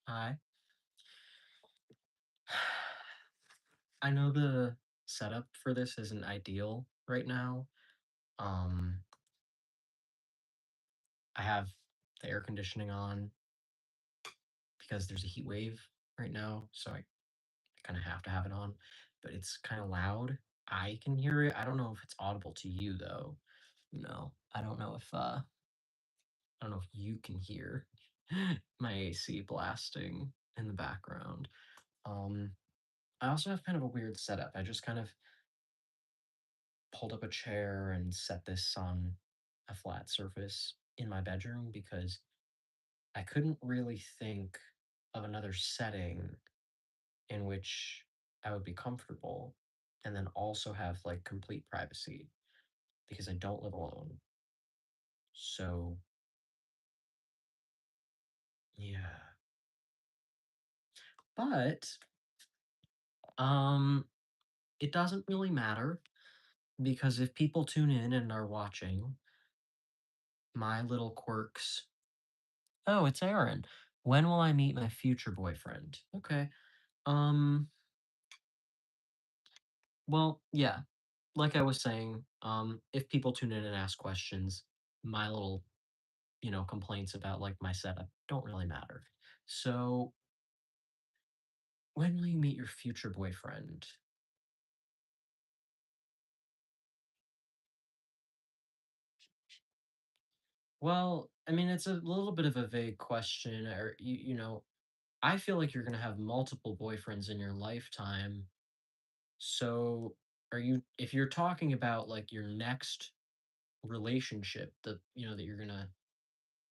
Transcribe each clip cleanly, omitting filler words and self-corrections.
Hi. I know the setup for this isn't ideal right now. Um, I have the air conditioning on because there's a heat wave right now, so I kind of have to have it on, but it's kind of loud. I can hear it. I don't know if it's audible to you though. No, I don't know if you can hear my AC blasting in the background. Um, I also have kind of a weird setup. I just kind of pulled up a chair and set this on a flat surface in my bedroom because I couldn't really think of another setting in which I would be comfortable and then also have like complete privacy because I don't live alone. So, yeah. But um it doesn't really matter because if people tune in and are watching my little quirks. Oh, it's Aaron. When will I meet my future boyfriend? Okay. Um Well, yeah, like I was saying, if people tune in and ask questions, my little, complaints about like my setup don't really matter. So, when will you meet your future boyfriend? Well, I mean, it's a little bit of a vague question, or I feel like you're gonna have multiple boyfriends in your lifetime. So, if you're talking about like your next relationship, that you're gonna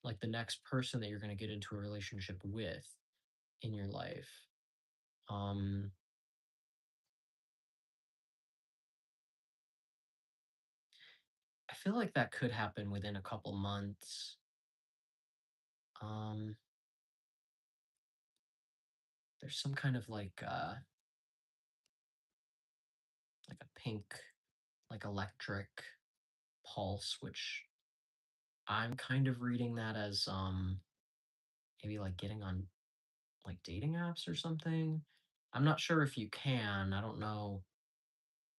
like the next person that you're going to get into a relationship with in your life. Um, I feel like that could happen within a couple months. Um, there's some kind of like a pink, like electric pulse, which I'm kind of reading that as maybe like getting on like dating apps or something. I'm not sure if you can. I don't know.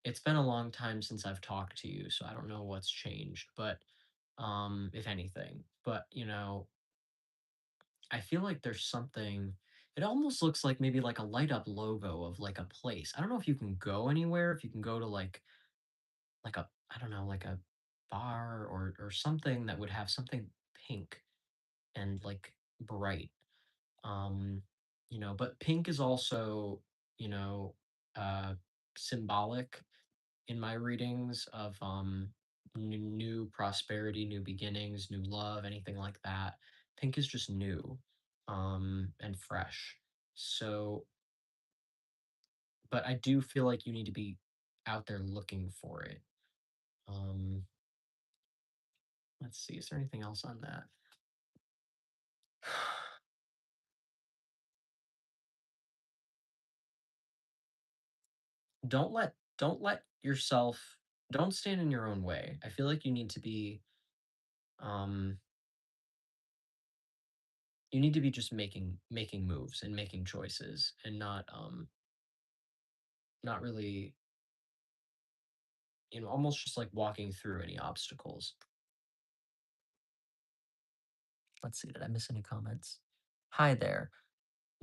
It's been a long time since I've talked to you, so I don't know what's changed, but if anything. But I feel like there's something. It almost looks like maybe like a light up logo of like a place. I don't know if you can go anywhere, if you can go to like a I don't know, like a bar or something that would have something pink and like bright. Um, but pink is also, you know, uh symbolic in my readings of new prosperity, new beginnings, new love, anything like that. Pink is just new and fresh. So, but I do feel like you need to be out there looking for it. Um, let's see, is there anything else on that? Don't let yourself don't stand in your own way. I feel like um you need to be just making moves and making choices and not really, almost just like walking through any obstacles. Let's see, did I miss any comments? Hi there.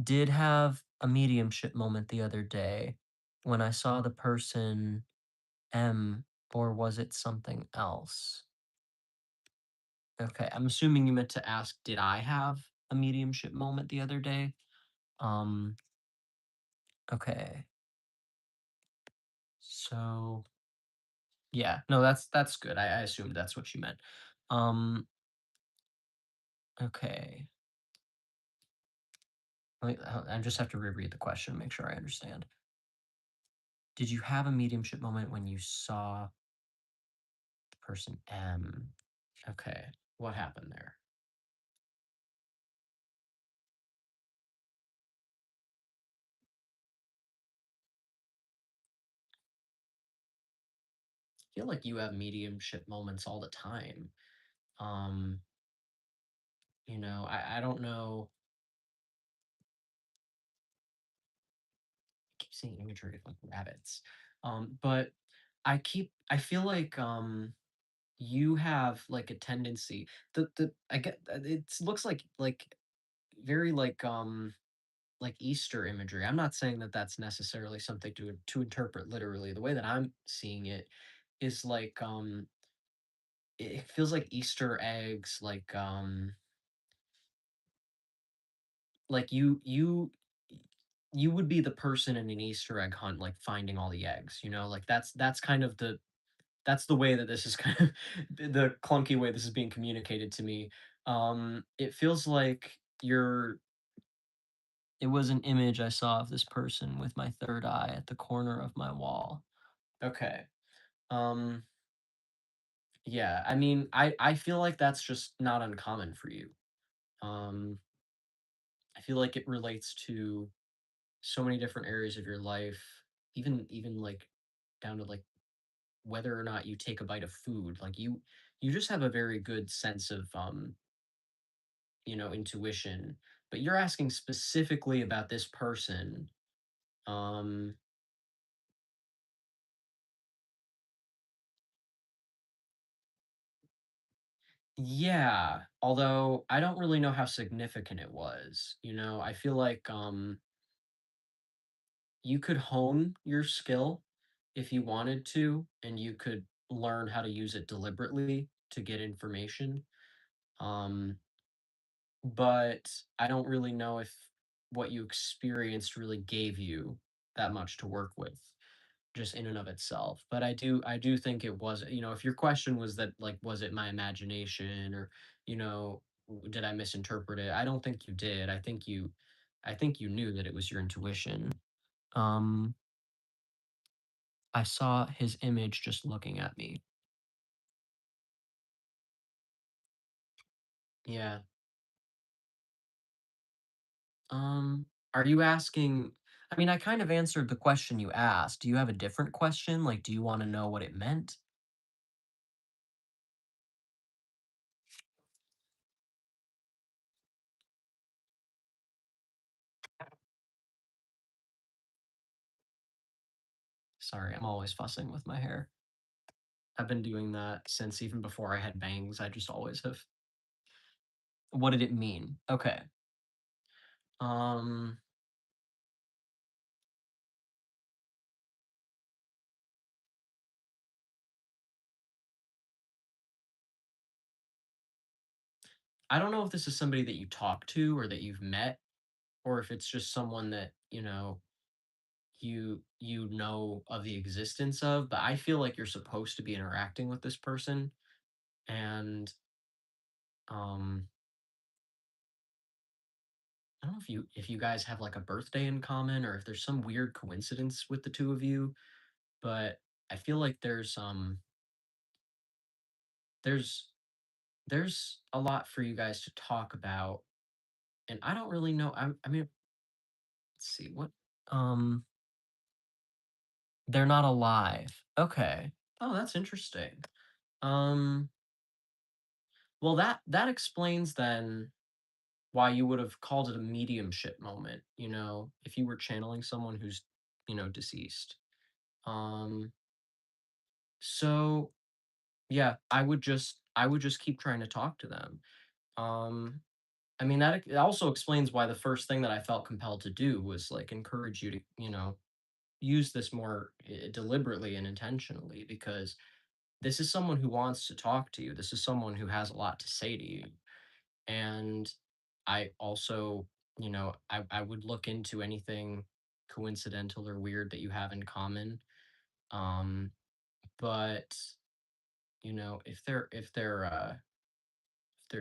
Did have a mediumship moment the other day when I saw the person M, or was it something else? Okay, I'm assuming you meant to ask, did I have a mediumship moment the other day? Um, okay. So yeah, no, that's good. I assumed that's what you meant. Um, okay. I just have to reread the question, make sure I understand. Did you have a mediumship moment when you saw person M? Okay. What happened there? I feel like you have mediumship moments all the time. Um, I don't know. seeing imagery of like rabbits. But I feel like you have like a tendency the I get it looks like very like Easter imagery. I'm not saying that that's necessarily something to interpret literally. The way that I'm seeing it is it feels like Easter eggs, like you would be the person in an Easter egg hunt, like finding all the eggs, you know, like that's kind of that's the way that this is kind of the clunky way this is being communicated to me. It feels like it was an image I saw of this person with my third eye at the corner of my wall. Okay. Um, yeah, I mean, I feel like that's just not uncommon for you. Um, I feel like it relates to so many different areas of your life, even like down to like whether or not you take a bite of food. Like you just have a very good sense of intuition. But you're asking specifically about this person. Um, yeah, although I don't really know how significant it was. You know, I feel like you could hone your skill if you wanted to, and you could learn how to use it deliberately to get information. Um, but I don't really know if what you experienced really gave you that much to work with just in and of itself. But I do think it was, if your question was that like was it my imagination or, did I misinterpret it? I don't think you did. I think you knew that it was your intuition. Um I saw his image just looking at me. Yeah. Are you asking I mean, I kind of answered the question you asked. Do you have a different question? Like, do you want to know what it meant? Sorry, I'm always fussing with my hair. I've been doing that since even before I had bangs. I just always have. What did it mean? Okay. Um, I don't know if this is somebody that you talk to or that you've met, or if it's just someone that, you know of the existence of, but I feel like you're supposed to be interacting with this person. And um I don't know if you guys have like a birthday in common or if there's some weird coincidence with the two of you, but I feel like there's there's a lot for you guys to talk about, and I don't really know. I mean, let's see what. Um, they're not alive. Okay. Oh, that's interesting. Um, well, that explains then why you would have called it a mediumship moment. If you were channeling someone who's deceased. Um, so yeah, I would just keep trying to talk to them. Um, I mean, that it also explains why the first thing that I felt compelled to do was like encourage you to, use this more deliberately and intentionally, because this is someone who wants to talk to you. This is someone who has a lot to say to you. And I also, I would look into anything coincidental or weird that you have in common. Um, but if they're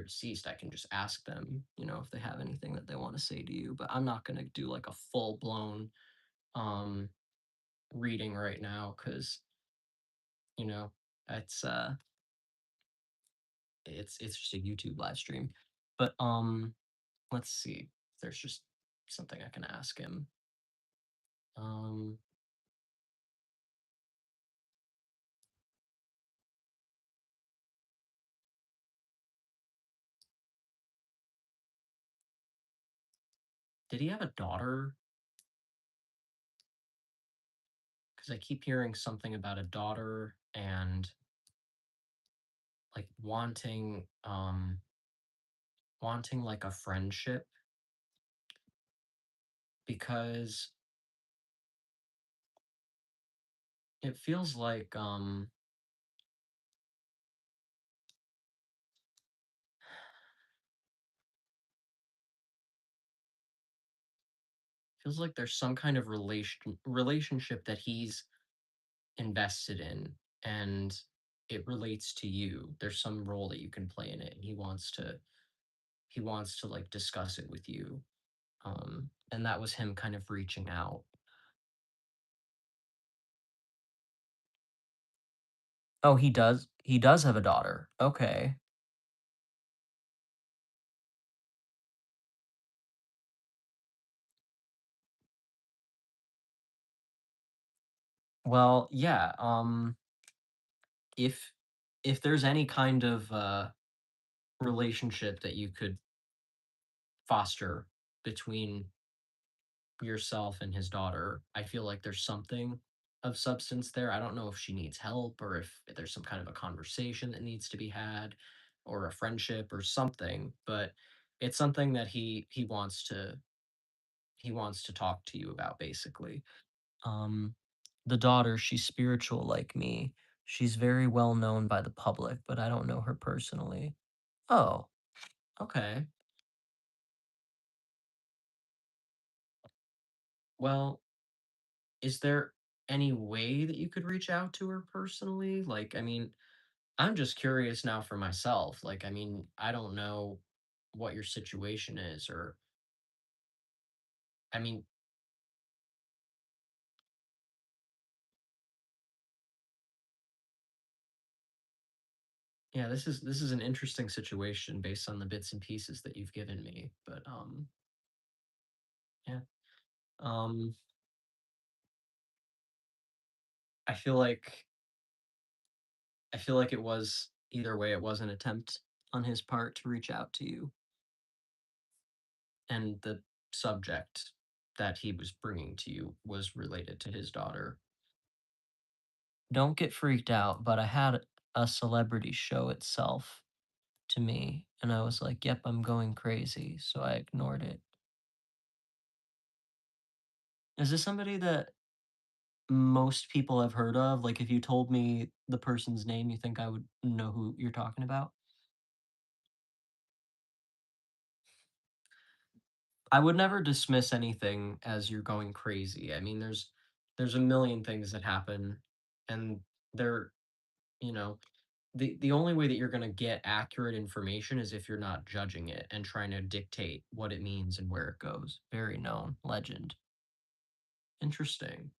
deceased, I can just ask them, if they have anything that they want to say to you. But I'm not gonna do like a full blown um reading right now because you know it's it's just a YouTube live stream. But let's see if there's just something I can ask him. Um, did he have a daughter? 'cause I keep hearing something about a daughter and, like, wanting, like, a friendship because it feels like there's some kind of relationship that he's invested in, and it relates to you. There's some role that you can play in it, and he wants to, like, discuss it with you, and that was him kind of reaching out. Oh, he does have a daughter. Okay. Well, yeah, if there's any kind of, relationship that you could foster between yourself and his daughter, I feel like there's something of substance there. I don't know if she needs help or if there's some kind of a conversation that needs to be had or a friendship or something, but it's something that he wants to talk to you about basically. Um the daughter, she's spiritual like me. She's very well known by the public, but I don't know her personally. Oh, okay. Well, is there any way that you could reach out to her personally? Like, I mean, I'm just curious now for myself. Like, I mean, I don't know what your situation is, or, I mean, yeah, this is an interesting situation based on the bits and pieces that you've given me. But yeah. Um, I feel like it was either way, it was an attempt on his part to reach out to you, and the subject that he was bringing to you was related to his daughter. Don't get freaked out, but I had a celebrity show itself to me, and I was like, "Yep, I'm going crazy," so I ignored it. Is this somebody that most people have heard of? Like, if you told me the person's name, you think I would know who you're talking about? I would never dismiss anything as you're going crazy. I mean, there's a million things that happen, and they're, you know, the only way that you're gonna get accurate information is if you're not judging it and trying to dictate what it means and where it goes. Very known legend. Interesting.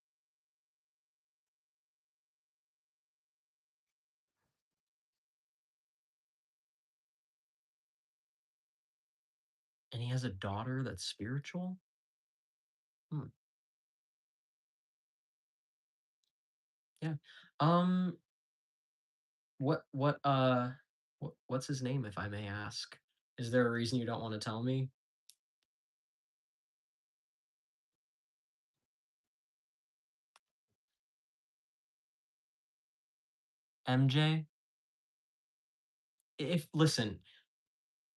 And he has a daughter that's spiritual? Hmm, yeah. Um, what's his name, if I may ask? Is there a reason you don't wanna tell me? MJ? If listen,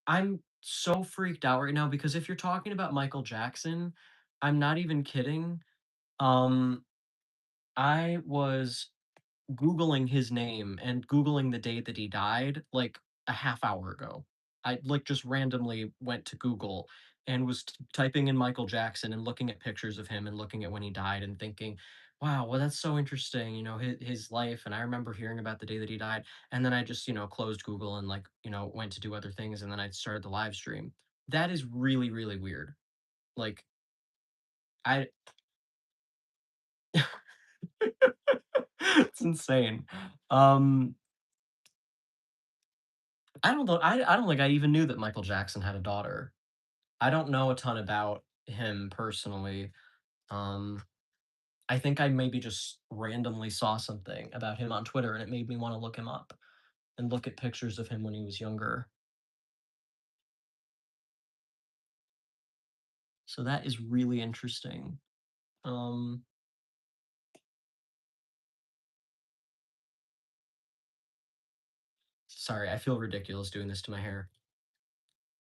I'm so freaked out right now because if you're talking about Michael Jackson, I'm not even kidding. Um, I was Googling his name and Googling the date that he died, like, a half hour ago. I, like, just randomly went to Google and was typing in Michael Jackson and looking at pictures of him and looking at when he died and thinking, "Wow, well, that's so interesting, his life," and I remember hearing about the day that he died, and then I just, closed Google and, like, went to do other things, and then I started the live stream. That is really, really weird. Like, I it's insane. Um, I don't think I even knew that Michael Jackson had a daughter. I don't know a ton about him personally. Um, I think I maybe just randomly saw something about him on Twitter, and it made me wanna look him up and look at pictures of him when he was younger. So that is really interesting. Um, Sorry, I feel ridiculous doing this to my hair.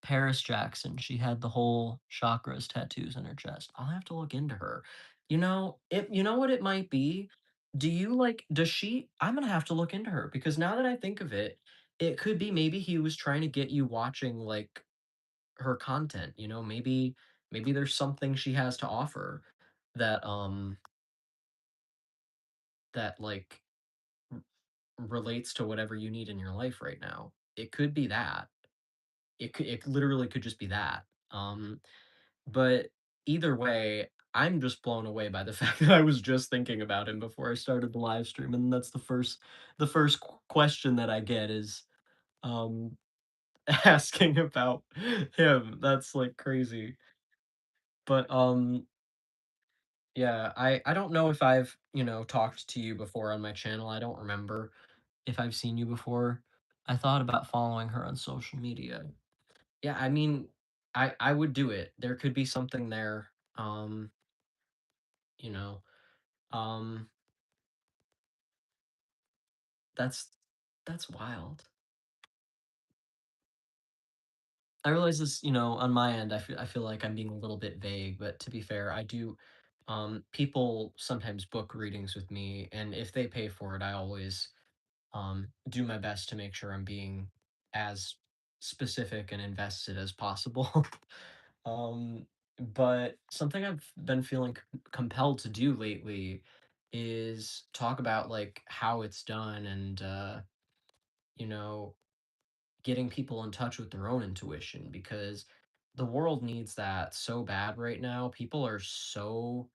Paris Jackson, she had the whole chakras tattoos in her chest. I'll have to look into her. You know what it might be? Does she I'm gonna have to look into her because now that I think of it, it could be maybe he was trying to get you watching, like, her content, maybe there's something she has to offer that, that, like, r relates to whatever you need in your life right now. It could be that. It literally could just be that. But either way, I'm just blown away by the fact that I was just thinking about him before I started the live stream, and that's the first question that I get is, um, asking about him. That's, like, crazy. But, yeah, I don't know if I've, talked to you before on my channel. I don't remember if I've seen you before. I thought about following her on social media. Yeah, I mean, I would do it. There could be something there, you know, um, that's that's wild. I realize this, on my end, I feel like I'm being a little bit vague, but to be fair, I do people sometimes book readings with me, and if they pay for it, I always do my best to make sure I'm being as specific and invested as possible. um, but something I've been feeling compelled to do lately is talk about like how it's done and you know getting people in touch with their own intuition because the world needs that so bad right now. People are so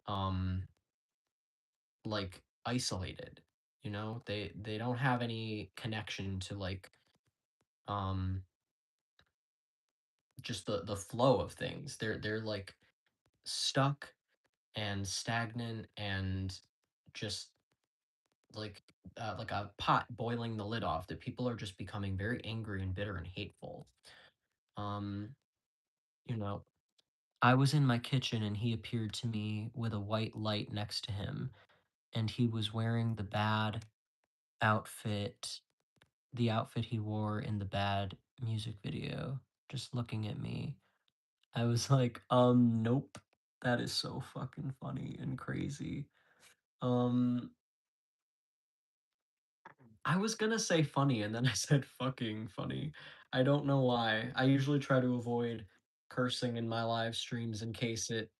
um like isolated. They don't have any connection to like um just the flow of things. They're like stuck and stagnant and just like like a pot boiling the lid off that people are just becoming very angry and bitter and hateful. Um, you know, I was in my kitchen and he appeared to me with a white light next to him, and he was wearing outfit, the outfit he wore in the bad music video, just looking at me. I was like, nope. That is so fucking funny and crazy. Um, I was gonna say funny and then I said fucking funny. I don't know why. I usually try to avoid cursing in my live streams in case it,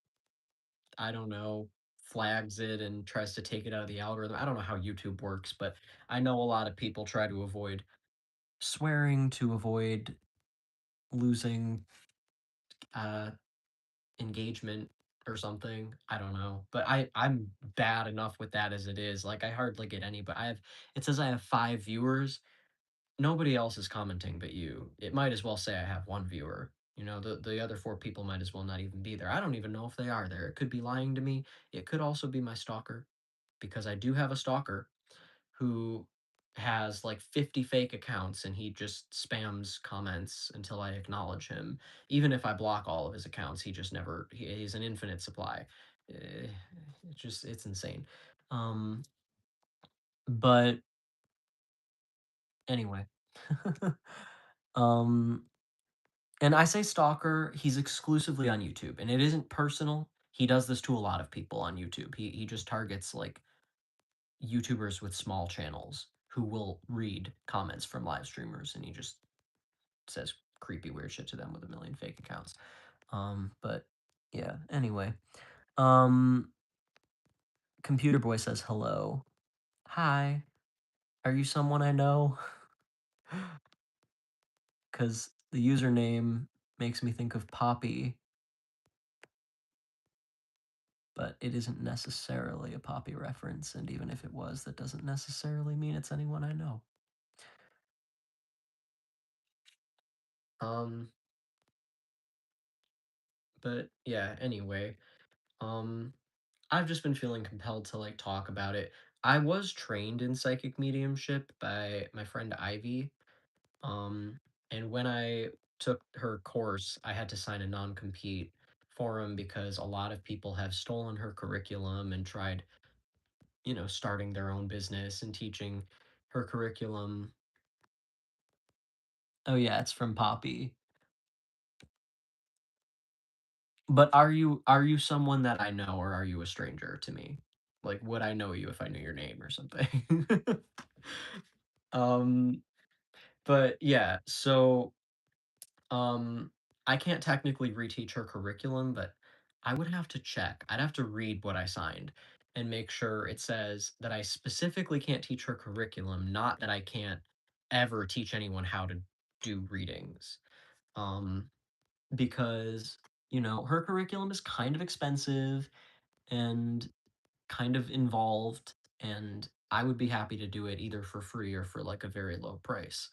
I don't know, flags it and tries to take it out of the algorithm. I don't know how YouTube works, but I know a lot of people try to avoid swearing to avoid losing uh engagement or something. I don't know. But I'm bad enough with that as it is. Like I hardly get any, but it says I have 5 viewers. Nobody else is commenting but you. It might as well say I have 1 viewer. The other 4 people might as well not even be there. I don't even know if they are there. It could be lying to me. It could also be my stalker because I do have a stalker who has like 50 fake accounts and he just spams comments until I acknowledge him. Even if I block all of his accounts, he just never, he's an infinite supply. It's insane. Um, but anyway, um, and I say stalker, he's exclusively on YouTube and it isn't personal. He does this to a lot of people on YouTube. He just targets like YouTubers with small channels who will read comments from live streamers and he just says creepy weird shit to them with a million fake accounts. But yeah, anyway. Um Computer Boy says hello. Hi. Are you someone I know? Cuz the username makes me think of Poppy, but it isn't necessarily a Poppy reference and even if it was, that doesn't necessarily mean it's anyone I know. Um but yeah, anyway. Um I've just been feeling compelled to like talk about it. I was trained in psychic mediumship by my friend Ivy. And when I took her course, I had to sign a non-compete for him because a lot of people have stolen her curriculum and tried, starting their own business and teaching her curriculum. Oh, yeah, it's from Poppy. But are you someone that I know, or are you a stranger to me? Like, would I know you if I knew your name or something? Um, but yeah, so, um, I can't technically reteach her curriculum, but I would have to check. I'd have to read what I signed and make sure it says that I specifically can't teach her curriculum, not that I can't ever teach anyone how to do readings. Um, because, her curriculum is kind of expensive and kind of involved, and I would be happy to do it either for free or for like a very low price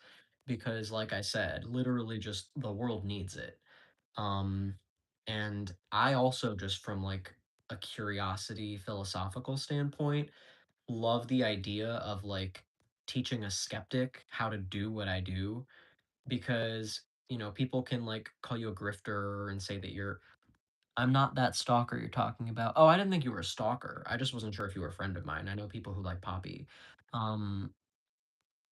because like I said, literally just the world needs it. Um and I also just from like a curiosity philosophical standpoint love the idea of like teaching a skeptic how to do what I do because people can like call you a grifter and say that you're I'm not that stalker you're talking about. Oh, I didn't think you were a stalker. I just wasn't sure if you were a friend of mine. I know people who like Poppy. Um,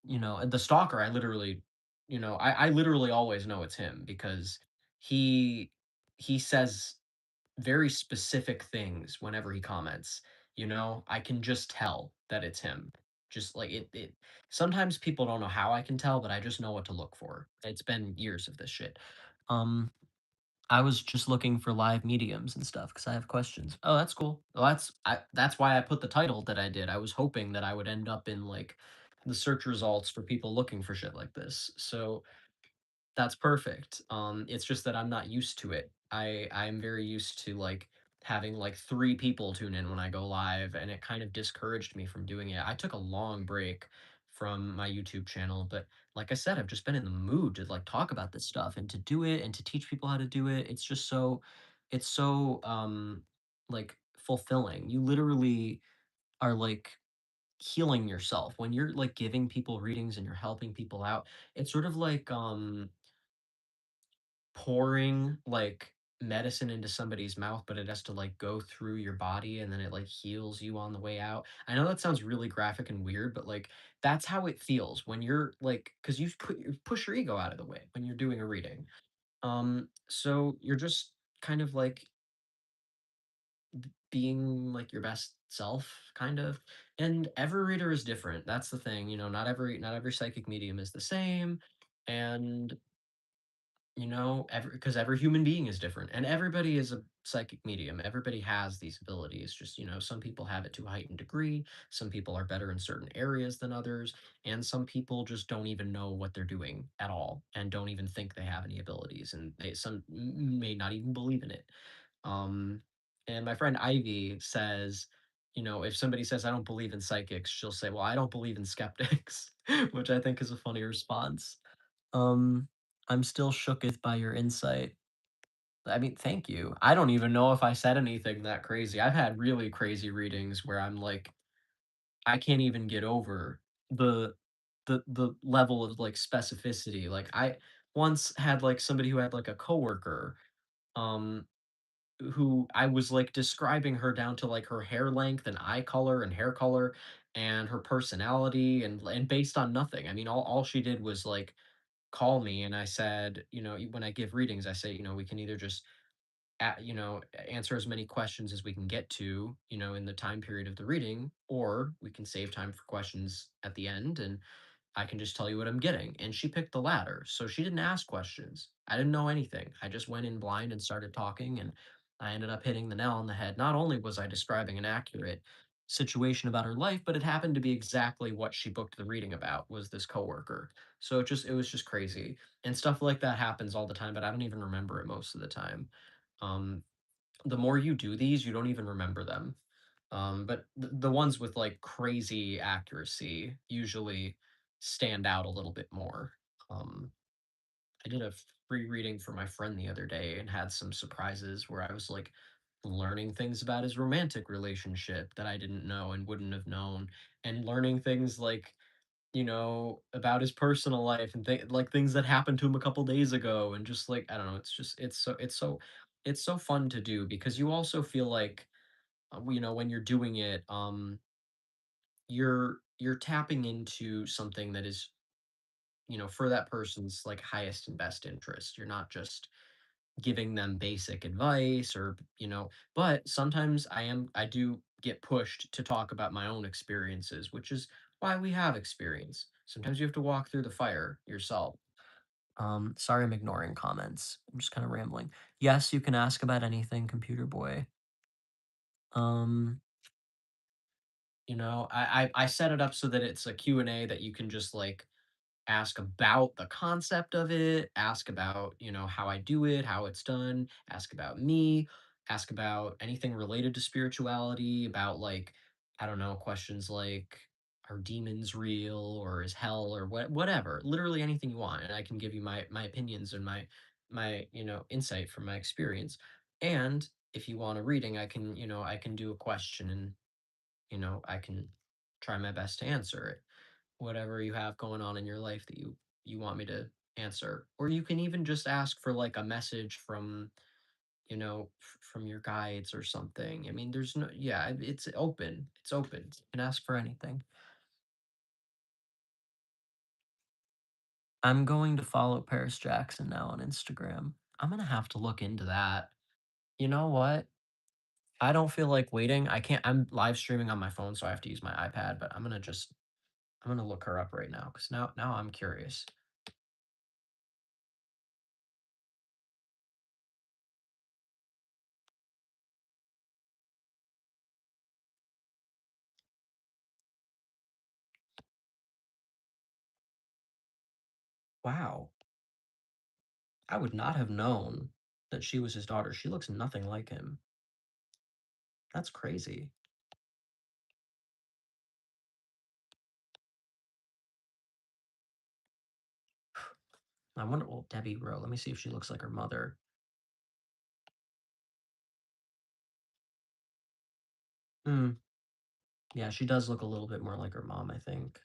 the stalker, I literally always know it's him because he he says very specific things whenever he comments. I can just tell that it's him. Just like it sometimes people don't know how I can tell, but I just know what to look for. It's been years of this shit. Um I was just looking for live mediums and stuff because I have questions. Oh, that's cool. Well, that's why I put the title that I did. I was hoping that I would end up in like the search results for people looking for shit like this. So that's perfect. It's just that I'm not used to it. I'm very used to like having like 3 people tune in when I go live, and it kind of discouraged me from doing it. I took a long break from my YouTube channel, but like I said, I've just been in the mood to like talk about this stuff and to do it and to teach people how to do it. It's so like fulfilling. You literally are like healing yourself when you're like giving people readings and you're helping people out. It's sort of like pouring, like, medicine into somebody's mouth, but it has to, like, go through your body, and then it, like, heals you on the way out. I know that sounds really graphic and weird, but, like, that's how it feels when you're, like, because you push your ego out of the way when you're doing a reading. So you're just kind of, like, being, like, your best self, kind of, and every reader is different. That's the thing, not every psychic medium is the same, and every human being is different and everybody is a psychic medium. Everybody has these abilities. Just, some people have it to a heightened degree. Some people are better in certain areas than others. And some people just don't even know what they're doing at all and don't even think they have any abilities. And may not even believe in it. Um, and my friend Ivy says, if somebody says, I don't believe in psychics, she'll say, well, I don't believe in skeptics, which I think is a funny response. Um, I'm still shooketh by your insight. I mean, thank you. I don't even know if I said anything that crazy. I've had really crazy readings where I'm like, I can't even get over the the level of like specificity. Like I once had like somebody who had like a coworker, um, who I was like describing her down to like her hair length and eye color and hair color and her personality and based on nothing. I mean, all she did was like call me and I said, when I give readings, I say, we can either just answer as many questions as we can get to, in the time period of the reading, or we can save time for questions at the end and I can just tell you what I'm getting. And she picked the latter. So she didn't ask questions. I didn't know anything. I just went in blind and started talking and I ended up hitting the nail on the head. Not only was I describing an accurate situation about her life, but it happened to be exactly what she booked the reading about was this coworker. So it was just crazy. And stuff like that happens all the time, but I don't even remember it most of the time. Um, the more you do these, you don't even remember them. But the ones with like crazy accuracy usually stand out a little bit more. Um, I did a free reading for my friend the other day and had some surprises where I was like learning things about his romantic relationship that I didn't know and wouldn't have known, and learning things like about his personal life and like things that happened to him a couple days ago, and just like I don't know, it's so fun to do because you also feel like when you're doing it, you're tapping into something that is for that person's like highest and best interest. You're not just giving them basic advice or, but sometimes I do get pushed to talk about my own experiences, which is why we have experience. Sometimes you have to walk through the fire yourself. Sorry I'm ignoring comments. I'm just kind of rambling. Yes, you can ask about anything, computer boy. Um, I set it up so that it's a Q&A that you can just like ask about the concept of it, ask about, how I do it, how it's done, ask about me, ask about anything related to spirituality, about like, I don't know, questions like are demons real or is hell or whatever. Literally anything you want and I can give you my opinions and my, insight from my experience. And if you want a reading, I can do a question and, I can try my best to answer it whatever you have going on in your life that you want me to answer, or you can even just ask for like a message from from your guides or something. I mean, there's no, yeah, it's open, you can ask for anything. I'm going to follow Paris Jackson now on Instagram. I'm gonna have to look into that. You know what, I don't feel like waiting. I'm live streaming on my phone, so I have to use my iPad, but I'm gonna look her up right now because now I'm curious. Wow, I would not have known that she was his daughter. She looks nothing like him. That's crazy. I wonder, well, Debbie Rowe. Let me see if she looks like her mother. Hmm. Yeah, she does look a little bit more like her mom, I think.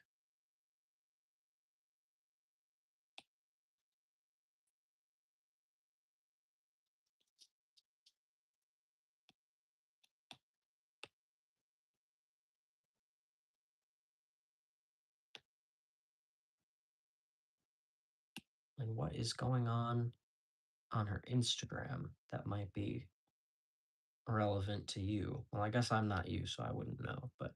And what is going on her Instagram that might be relevant to you? Well, I guess I'm not you, so I wouldn't know, but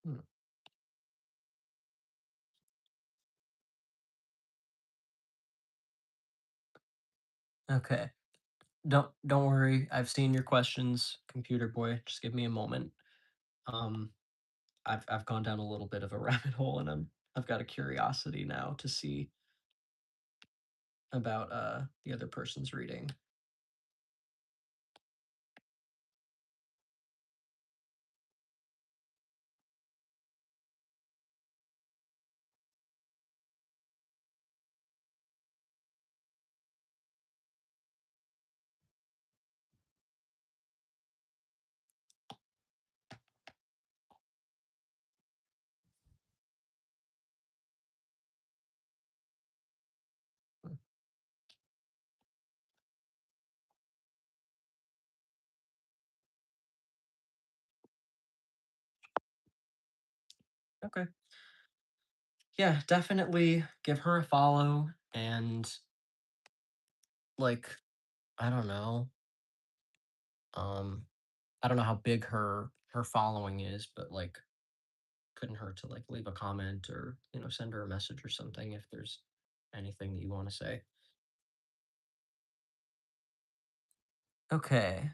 hmm. Okay. Don't worry. I've seen your questions, computer boy. Just give me a moment. Um, I've gone down a little bit of a rabbit hole, and I've got a curiosity now to see about the other person's reading. Okay. Yeah, definitely give her a follow and like I don't know. Um I don't know how big her following is, but like couldn't hurt to like leave a comment or, send her a message or something if there's anything that you want to say. Okay.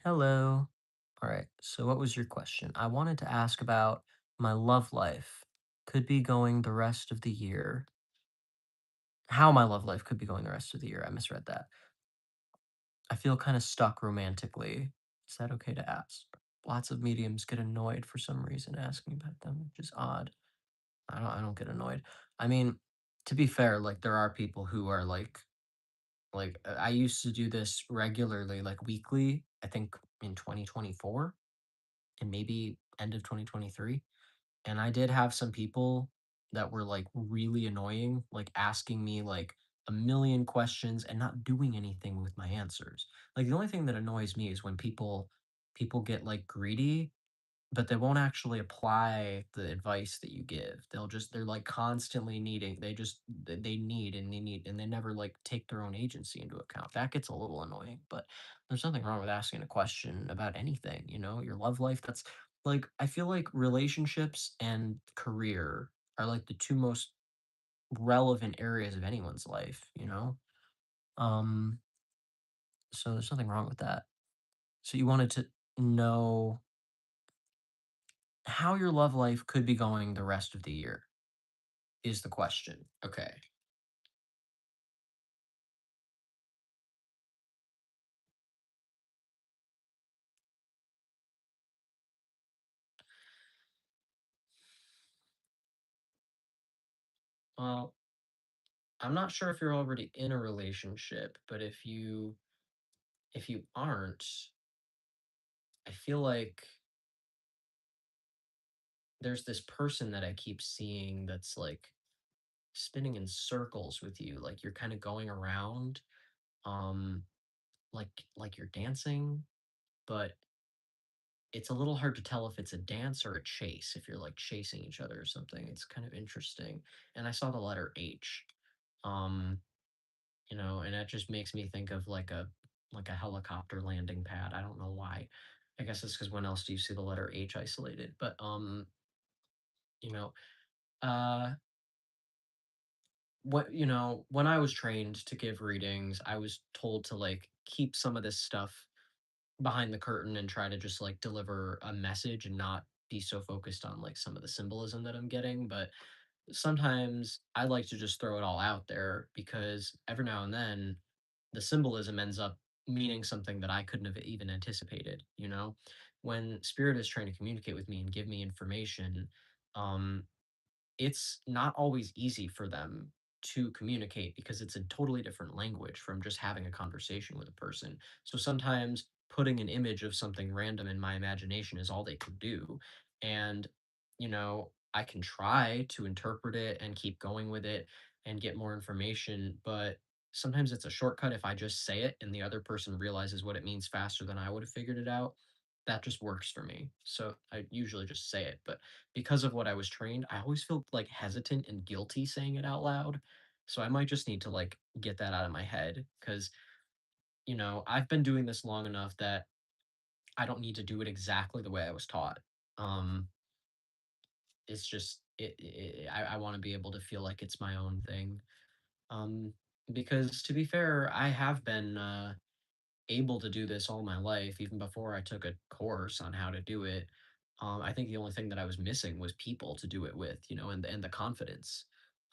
Hello. All right. So what was your question? I wanted to ask about my love life could be going the rest of the year. How my love life could be going the rest of the year. I misread that. I feel kind of stuck romantically. Is that okay to ask? Lots of mediums get annoyed for some reason asking about them, which is odd. I don't get annoyed. I mean, to be fair, like there are people who are I used to do this regularly, like weekly, I think in 2024 and maybe end of 2023. And I did have some people that were like really annoying, like asking me like a million questions and not doing anything with my answers. Like the only thing that annoys me is when people get like greedy, but they won't actually apply the advice that you give. They're like constantly needing, they need and they need and they never like take their own agency into account. That gets a little annoying, but there's nothing wrong with asking a question about anything, your love life. That's like I feel like relationships and career are like the two most relevant areas of anyone's life. Um so there's nothing wrong with that. So you wanted to know how your love life could be going the rest of the year. Is the question. Okay. Well, I'm not sure if you're already in a relationship, but if you aren't, I feel like there's this person that I keep seeing that's like spinning in circles with you. Like you're kind of going around, um, like you're dancing, but it's a little hard to tell if it's a dance or a chase, if you're like chasing each other or something. It's kind of interesting. And I saw the letter H. Um, and that just makes me think of like a helicopter landing pad. I don't know why. I guess it's because when else do you see the letter H isolated? But you know, uh when I was trained to give readings, I was told to like keep some of this stuff behind the curtain and try to just like deliver a message and not be so focused on like some of the symbolism that I'm getting. But sometimes I like to just throw it all out there because every now and then the symbolism ends up meaning something that I couldn't have even anticipated. When spirit is trying to communicate with me and give me information, um, it's not always easy for them to communicate because it's a totally different language from just having a conversation with a person. So sometimes putting an image of something random in my imagination is all they can do. And, I can try to interpret it and keep going with it and get more information, but sometimes it's a shortcut if I just say it and the other person realizes what it means faster than I would have figured it out. That just works for me. So I usually just say it. But because of what I was trained, I always feel like hesitant and guilty saying it out loud. So I might just need to like get that out of my head because, I've been doing this long enough that I don't need to do it exactly the way I was taught. Um, it's just I want to be able to feel like it's my own thing. Um, because to be fair, I have been able to do this all my life, even before I took a course on how to do it. I think the only thing that I was missing was people to do it with, and the confidence.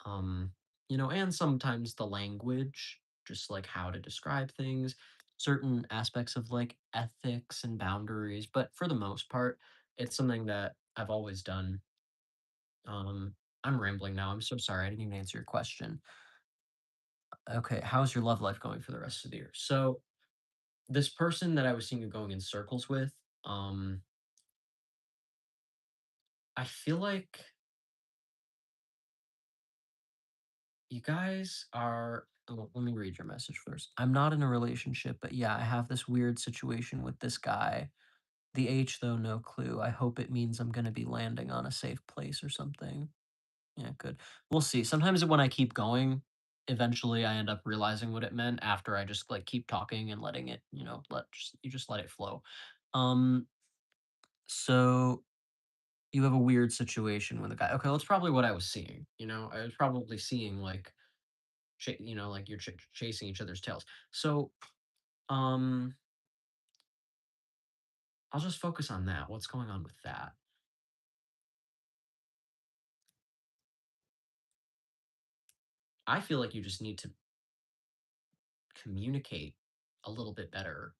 Um, and sometimes the language, just like how to describe things, certain aspects of like ethics and boundaries. But for the most part, it's something that I've always done. Um, I'm rambling now. I'm so sorry. I didn't even answer your question. Okay, how's your love life going for the rest of the year? So, this person that I was seeing you going in circles with, um, I feel like you guys are. Oh, let me read your message first. I'm not in a relationship, but yeah, I have this weird situation with this guy. The H, though, no clue. I hope it means I'm going to be landing on a safe place or something. Yeah, good. We'll see. Sometimes when I keep going, eventually I end up realizing what it meant after I just like keep talking and letting it, you just let it flow. Um, so you have a weird situation with a guy. Okay, that's probably what I was seeing. I was probably seeing like, like you're chasing each other's tails. So, um, I'll just focus on that. What's going on with that? I feel like you just need to communicate a little bit better.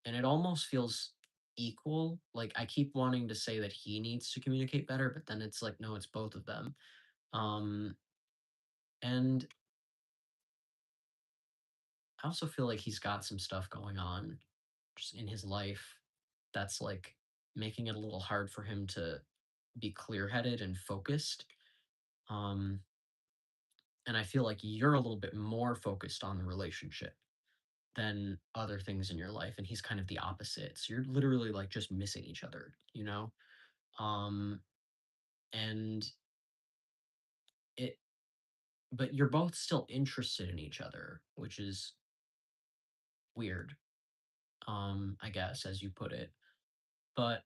And it almost feels equal. Like I keep wanting to say that he needs to communicate better, but then it's like, no, it's both of them. Um, and I also feel like he's got some stuff going on just in his life that's like making it a little hard for him to be clear-headed and focused. Um, and I feel like you're a little bit more focused on the relationship than other things in your life, and he's kind of the opposite. So you're literally like just missing each other, you know? Um, and it but you're both still interested in each other, which is weird, I guess, as you put it. But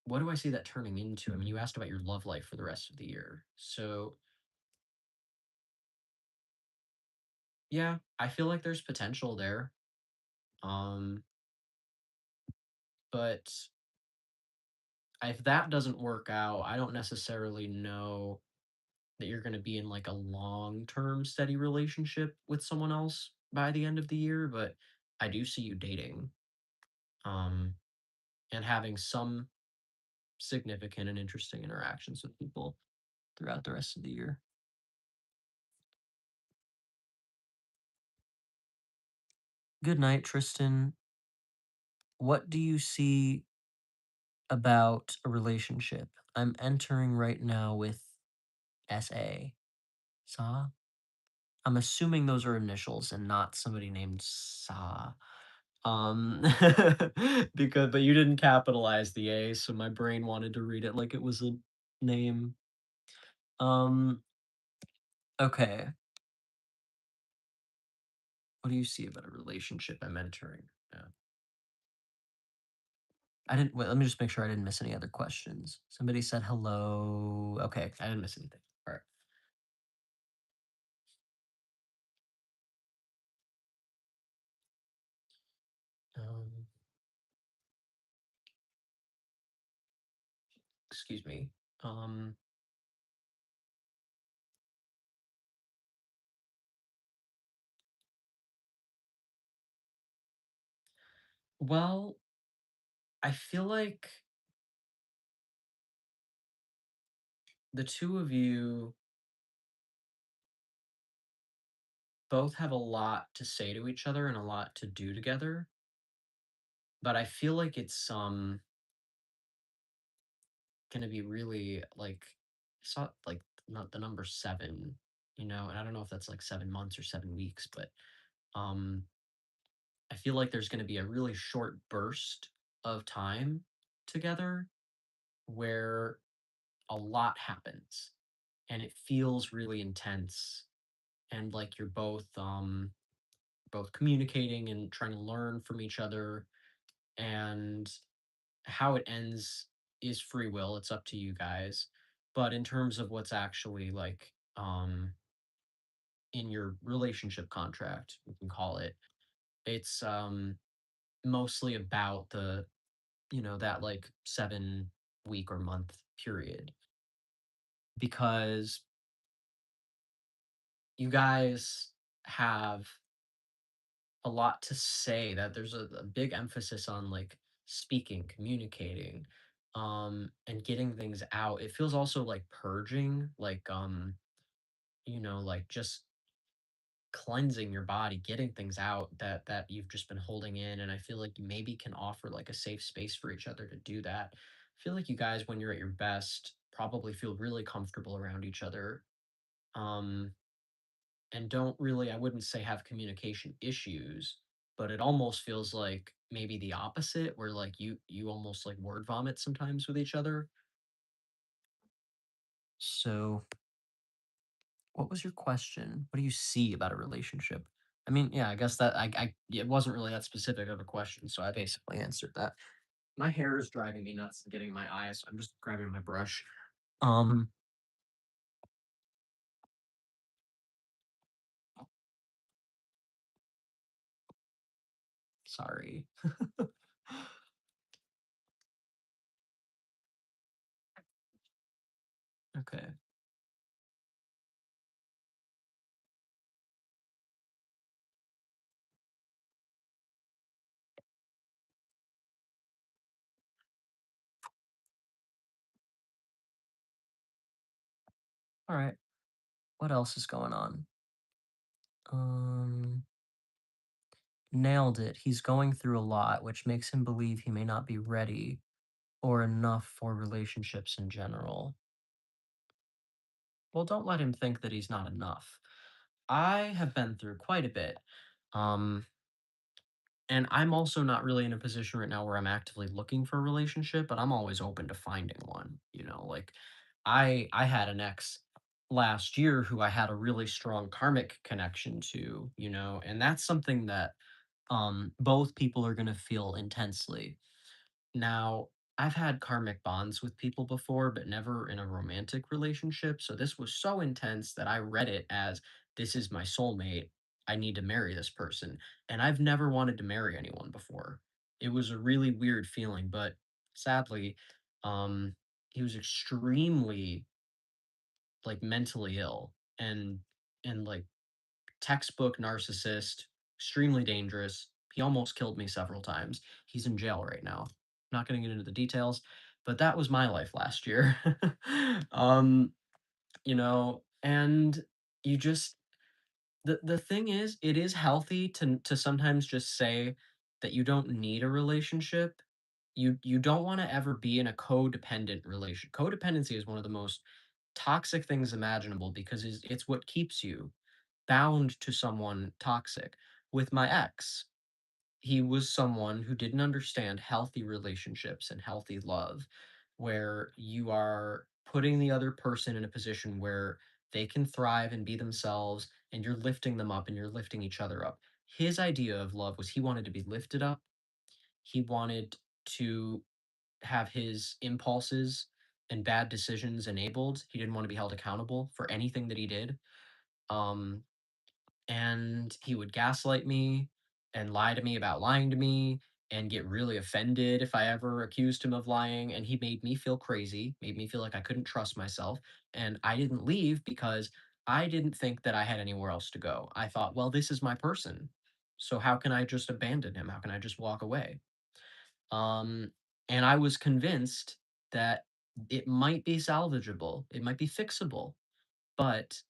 what do I see that turning into? I mean, you asked about your love life for the rest of the year. So yeah, I feel like there's potential there. Um, but if that doesn't work out, I don't necessarily know that you're going to be in like a long-term steady relationship with someone else by the end of the year, but I do see you dating um and having some significant and interesting interactions with people throughout the rest of the year. Good night, Tristan. What do you see about a relationship? I'm entering right now with SA. Sa? I'm assuming those are initials and not somebody named Sa. Um, because but you didn't capitalize the A, so my brain wanted to read it like it was a name. Um, okay. What do you see about a relationship I'm entering? Yeah. I didn't wait, let me just make sure I didn't miss any other questions. Somebody said hello. Okay, I didn't miss anything. All right. Um, excuse me. Um, well, I feel like the two of you both have a lot to say to each other and a lot to do together, but I feel like it's gonna be really like it's not like not the number 7, you know, and I don't know if that's like 7 months or 7 weeks, but um I feel like there's gonna be a really short burst of time together where a lot happens and it feels really intense and like you're both communicating and trying to learn from each other, and how it ends is free will. It's up to you guys. But in terms of what's actually like in your relationship contract, we can call it, it's mostly about the, you know, that like 7 week or month period, because you guys have a lot to say, that there's a big emphasis on like speaking, communicating, and getting things out. It feels also like purging, like you know, like just cleansing your body, getting things out that you've just been holding in. And I feel like you maybe can offer like a safe space for each other to do that. I feel like you guys, when you're at your best, probably feel really comfortable around each other. Um, and don't really, I wouldn't say have communication issues, but it almost feels like maybe the opposite, where like you almost like word vomit sometimes with each other. So what was your question? What do you see about a relationship? I mean, yeah, I guess that it wasn't really that specific of a question, so I basically answered that. My hair is driving me nuts and getting in my eyes, so I'm just grabbing my brush. Um, sorry. Okay. All right. What else is going on? Um, Nailed it. He's going through a lot, which makes him believe he may not be ready or enough for relationships in general. Well, don't let him think that he's not enough. I have been through quite a bit. Um, and I'm also not really in a position right now where I'm actively looking for a relationship, but I'm always open to finding one, like I had an ex last year who I had a really strong karmic connection to, and that's something that both people are going to feel intensely. Now, I've had karmic bonds with people before, but never in a romantic relationship. So this was so intense that I read it as this is my soulmate. I need to marry this person. And I've never wanted to marry anyone before. It was a really weird feeling, but sadly, um, he was extremely like mentally ill and like textbook narcissist, extremely dangerous. He almost killed me several times. He's in jail right now. Not going to get into the details, but that was my life last year. um, and you just the thing is, it is healthy to sometimes just say that you don't need a relationship. You don't want to ever be in a codependent relation. Codependency is one of the most toxic things imaginable because it's what keeps you bound to someone toxic. With my ex, he was someone who didn't understand healthy relationships and healthy love, where you are putting the other person in a position where they can thrive and be themselves, and you're lifting them up and you're lifting each other up. His idea of love was he wanted to be lifted up, he wanted to have his impulses and bad decisions enabled. He didn't want to be held accountable for anything that he did. Um, and he would gaslight me and lie to me about lying to me and get really offended if I ever accused him of lying. And he made me feel crazy, made me feel like I couldn't trust myself. And I didn't leave because I didn't think that I had anywhere else to go. I thought, well, this is my person. So how can I just abandon him? How can I just walk away? Um, and I was convinced that it might be salvageable, it might be fixable, but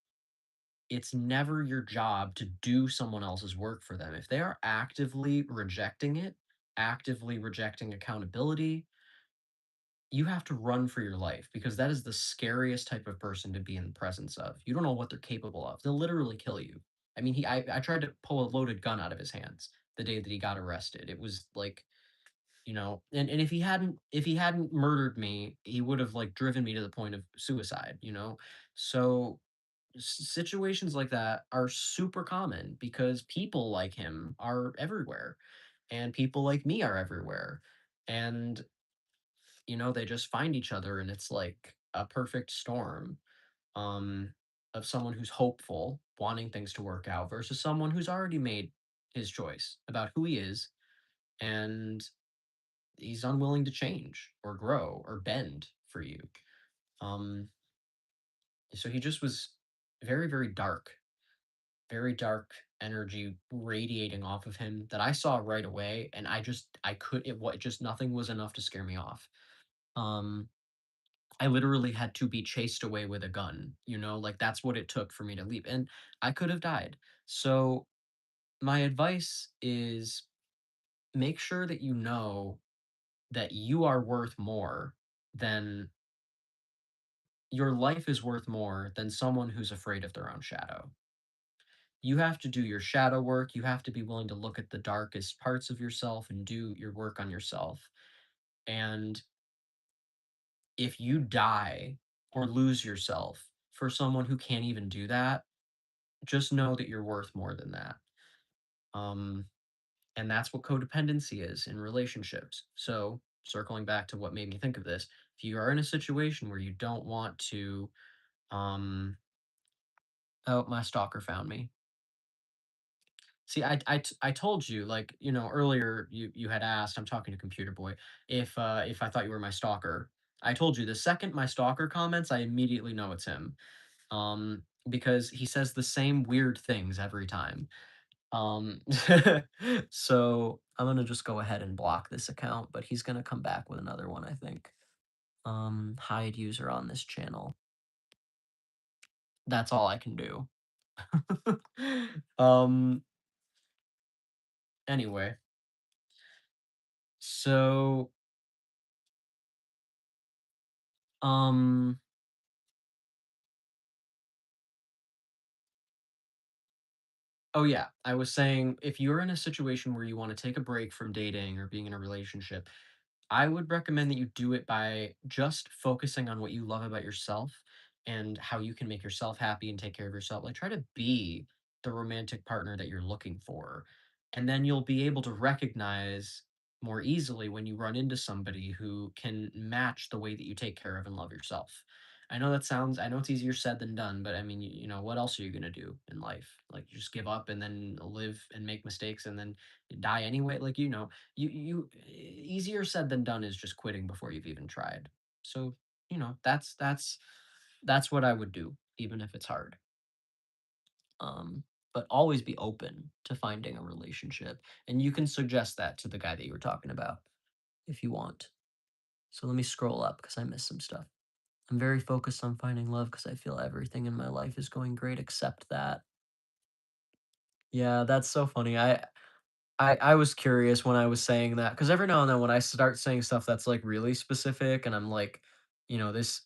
it's never your job to do someone else's work for them. If they are actively rejecting it, actively rejecting accountability, you have to run for your life because that is the scariest type of person to be in the presence of. You don't know what they're capable of. They'll literally kill you. I mean, I tried to pull a loaded gun out of his hands the day that he got arrested. It was like, and if he hadn't murdered me, he would have like driven me to the point of suicide. So situations like that are super common because people like him are everywhere and people like me are everywhere, and they just find each other, and it's like a perfect storm um of someone who's hopeful, wanting things to work out, versus someone who's already made his choice about who he is, and he's unwilling to change or grow or bend for you. um so he just was very, very dark, very dark energy radiating off of him that I saw right away, and I could it what just nothing was enough to scare me off. Um I literally had to be chased away with a gun, like that's what it took for me to leave, and I could have died. So my advice is make sure that you know that you are worth more than your life is worth more than someone who's afraid of their own shadow. You have to do your shadow work. You have to be willing to look at the darkest parts of yourself and do your work on yourself. And if you die or lose yourself for someone who can't even do that, just know that you're worth more than that. Um, and that's what codependency is in relationships. So, circling back to what made me think of this, if you are in a situation where you don't want to, oh, my stalker found me. See, I told you, like, earlier you had asked, I'm talking to Computer Boy, if I thought you were my stalker. I told you the second my stalker comments, I immediately know it's him. Because he says the same weird things every time. Um, so I'm gonna just go ahead and block this account, but he's gonna come back with another one, I think. Hide user on this channel. that's all I can do. Um, anyway, so, um, oh yeah, I was saying if you're in a situation where you want to take a break from dating or being in a relationship, I would recommend that you do it by just focusing on what you love about yourself and how you can make yourself happy and take care of yourself. Like, try to be the romantic partner that you're looking for. And then you'll be able to recognize more easily when you run into somebody who can match the way that you take care of and love yourself. I know it's easier said than done, but I mean, what else are you going to do in life? Like, you just give up and then live and make mistakes and then die anyway? Like, easier said than done is just quitting before you've even tried. So, that's what I would do, even if it's hard. But always be open to finding a relationship. And you can suggest that to the guy that you were talking about if you want. So let me scroll up because I missed some stuff. I'm very focused on finding love because I feel everything in my life is going great except that. Yeah, that's so funny. I was curious when I was saying that because every now and then when I start saying stuff that's like really specific and I'm like, this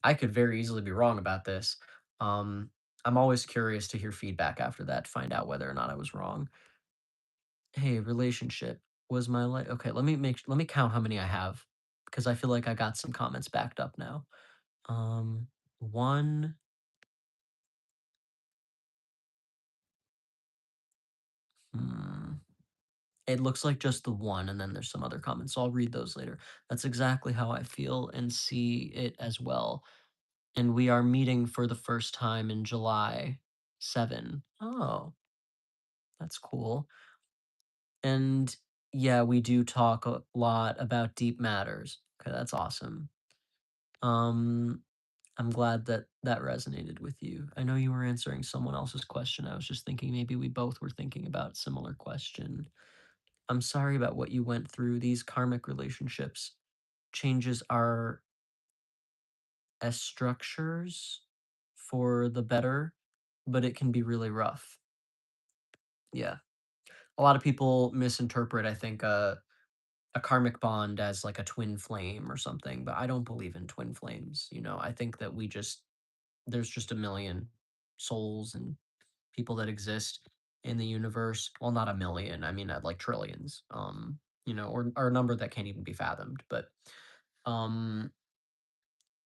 I could very easily be wrong about this. Um, I'm always curious to hear feedback after that to find out whether or not I was wrong. Hey, relationship was my life. Okay, let me count how many I have because I feel like I got some comments backed up now. One, hmm, it looks like just the one, and then there's some other comments. So I'll read those later. That's exactly how I feel and see it as well. And we are meeting for the first time in July 7. Oh, that's cool. And yeah, we do talk a lot about deep matters. Okay, that's awesome. Um, I'm glad that that resonated with you. I know you were answering someone else's question. I was just thinking maybe we both were thinking about similar question. I'm sorry about what you went through. These karmic relationships changes our S structures for the better, but it can be really rough. Yeah. A lot of people misinterpret, I think, a karmic bond as like a twin flame or something, but I don't believe in twin flames. I think that there's just a million souls and people that exist in the universe. Well, not a million. I mean, like trillions. Or a number that can't even be fathomed. But um,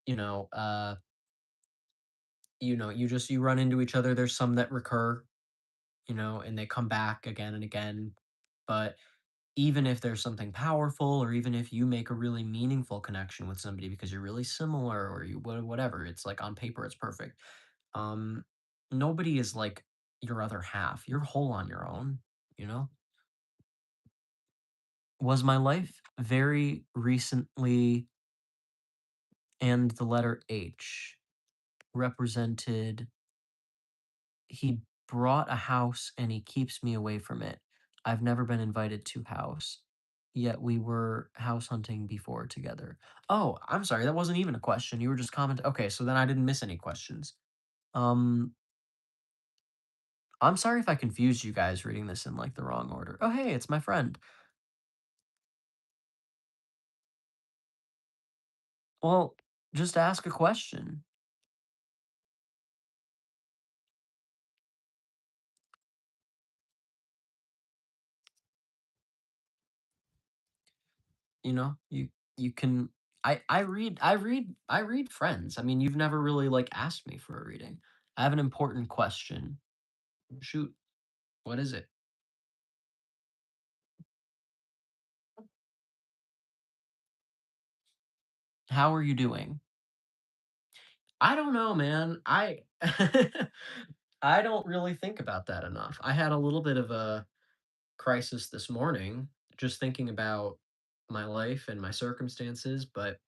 you know, uh, you run into each other. There's some that recur, and they come back again and again. But even if there's something powerful, or even if you make a really meaningful connection with somebody because you're really similar, or whatever, it's like on paper it's perfect. Um, Nobody is like your other half. You're whole on your own. You know. Was my life very recently, and the letter H represented he brought a house and he keeps me away from it. I've never been invited to house, yet we were house hunting before together. Oh, I'm sorry, that wasn't even a question. You were just commenting. Okay, so then I didn't miss any questions. Um, I'm sorry if I confused you guys reading this in like the wrong order. Oh, hey, it's my friend. Well, just ask a question. You can I read friends. I mean, you've never really like asked me for a reading. I have an important question. Shoot, what is it? How are you doing? I don't know, man. I don't really think about that enough. I had a little bit of a crisis this morning just thinking about my life and my circumstances, but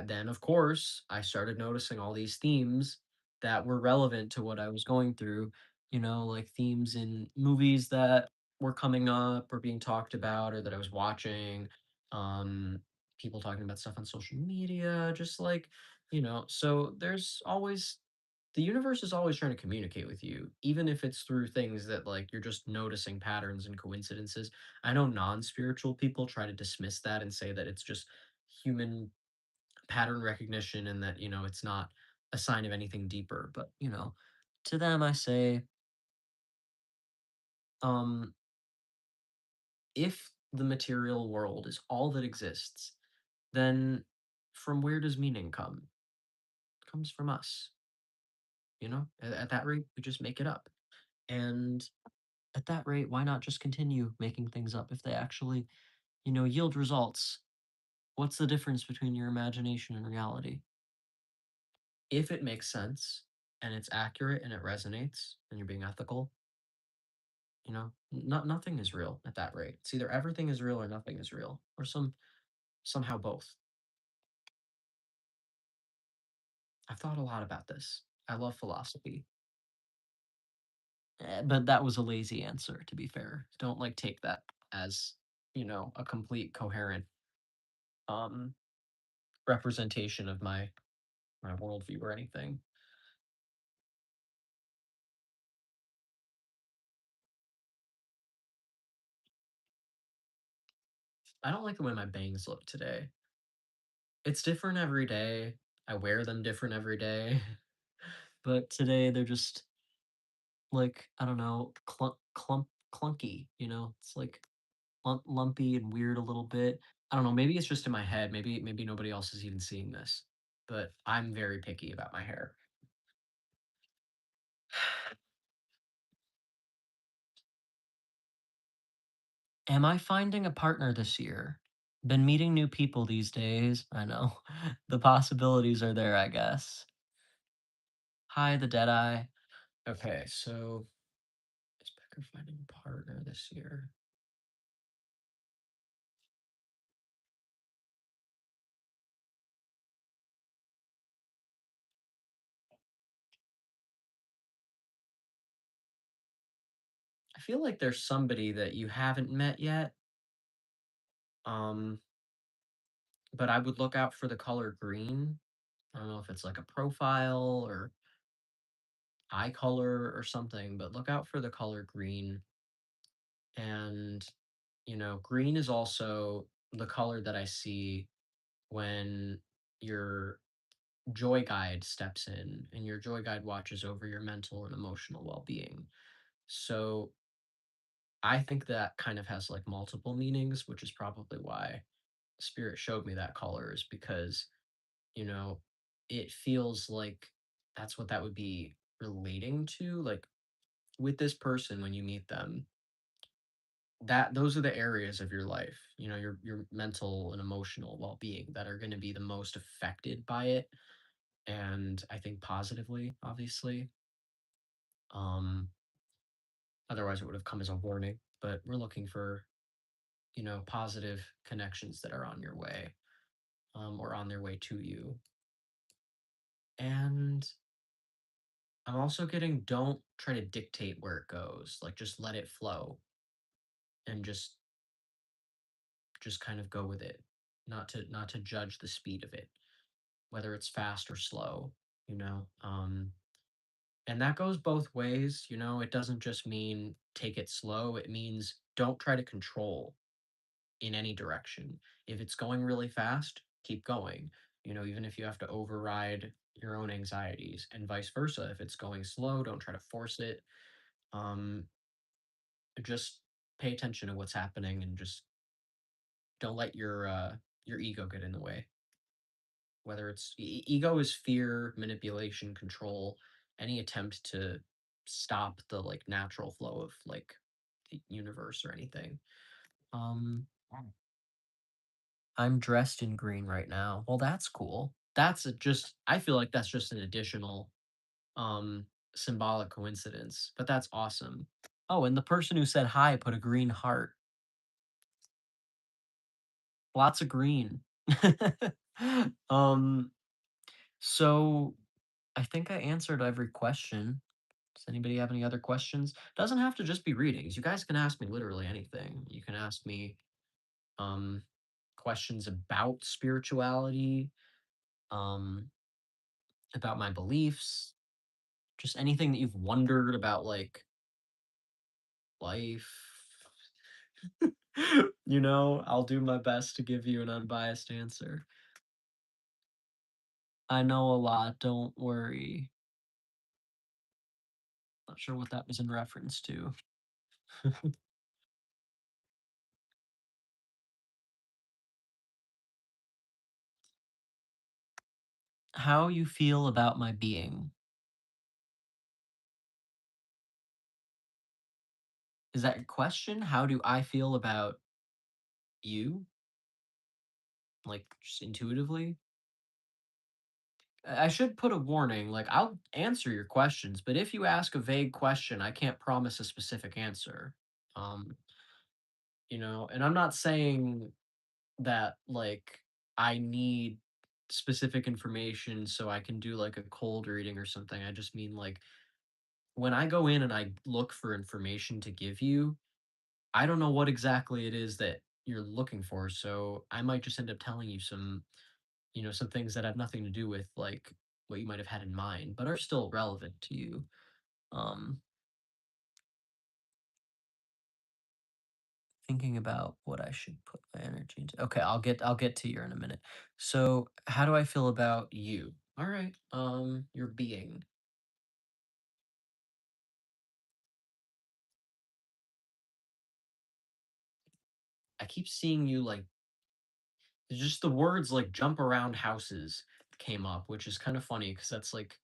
then, of course, I started noticing all these themes that were relevant to what I was going through, like themes in movies that were coming up or being talked about or that I was watching, um, people talking about stuff on social media, just like, so there's always The universe is always trying to communicate with you, even if it's through things that like you're just noticing patterns and coincidences. I know non-spiritual people try to dismiss that and say that it's just human pattern recognition and that, it's not a sign of anything deeper. But, to them I say, um, if the material world is all that exists, then from where does meaning come? It comes from us, At that rate, we just make it up. And at that rate, why not just continue making things up if they actually, yield results? What's the difference between your imagination and reality? If it makes sense and it's accurate and it resonates and you're being ethical, nothing is real at that rate. It's either everything is real or nothing is real, or somehow both. I've thought a lot about this. I love philosophy. But that was a lazy answer, to be fair. Don't like take that as, a complete coherent um representation of my worldview or anything. I don't like the way my bangs look today. It's different every day. I wear them different every day. But today they're just like, I don't know, clunky, It's like lumpy and weird a little bit. I don't know, maybe it's just in my head. Maybe nobody else is even seeing this. But I'm very picky about my hair. Am I finding a partner this year? Been meeting new people these days. I know. The possibilities are there, I guess. Hi, the dead eye. Okay, so is Becker finding a partner this year? I feel like there's somebody that you haven't met yet. Um, but I would look out for the color green. I don't know if it's like a profile or eye color or something, but look out for the color green. And, green is also the color that I see when your joy guide steps in and your joy guide watches over your mental and emotional well-being. So I think that kind of has like multiple meanings, which is probably why spirit showed me that color, is because, you know, it feels like that's what that would be relating to. Like with this person, when you meet them, that those are the areas of your life, your mental and emotional well-being that are going to be the most affected by it. And I think positively, obviously. Um, Otherwise it would have come as a warning. But we're looking for, positive connections that are on your way, or on their way to you. And I'm also getting, don't try to dictate where it goes. Like just let it flow and just kind of go with it. Not to judge the speed of it, whether it's fast or slow, you know. And that goes both ways, It doesn't just mean take it slow. It means don't try to control in any direction. If it's going really fast, keep going. Even if you have to override your own anxieties, and vice versa. If it's going slow, don't try to force it. Um, just pay attention to what's happening and just don't let your ego get in the way. Whether it's ego is fear, manipulation, control, any attempt to stop the like natural flow of like the universe or anything. Um, I'm dressed in green right now. Well, that's cool. I feel like that's just an additional um symbolic coincidence, but that's awesome. Oh, and the person who said hi put a green heart. Lots of green. um so I think I answered every question. Does anybody have any other questions? Doesn't have to just be readings. You guys can ask me literally anything. You can ask me um questions about spirituality, um about my beliefs, Just anything that you've wondered about, like, life. I'll do my best to give you an unbiased answer. I know a lot, don't worry. Not sure what that was in reference to. How you feel about my being. Is that your question? How do I feel about you? Like, just intuitively? I should put a warning, like, I'll answer your questions, but if you ask a vague question, I can't promise a specific answer. Um, and I'm not saying that, like, I need specific information so I can do, like, a cold reading or something. I just mean, like, when I go in and I look for information to give you, I don't know what exactly it is that you're looking for, so I might just end up telling you some things that have nothing to do with, like, what you might have had in mind, but are still relevant to you. Um, Thinking about what I should put my energy into. Okay, I'll get to you in a minute. So, how do I feel about you? All right. Your being. I keep seeing you like just the words like jump around houses came up, which is kind of funny because that's like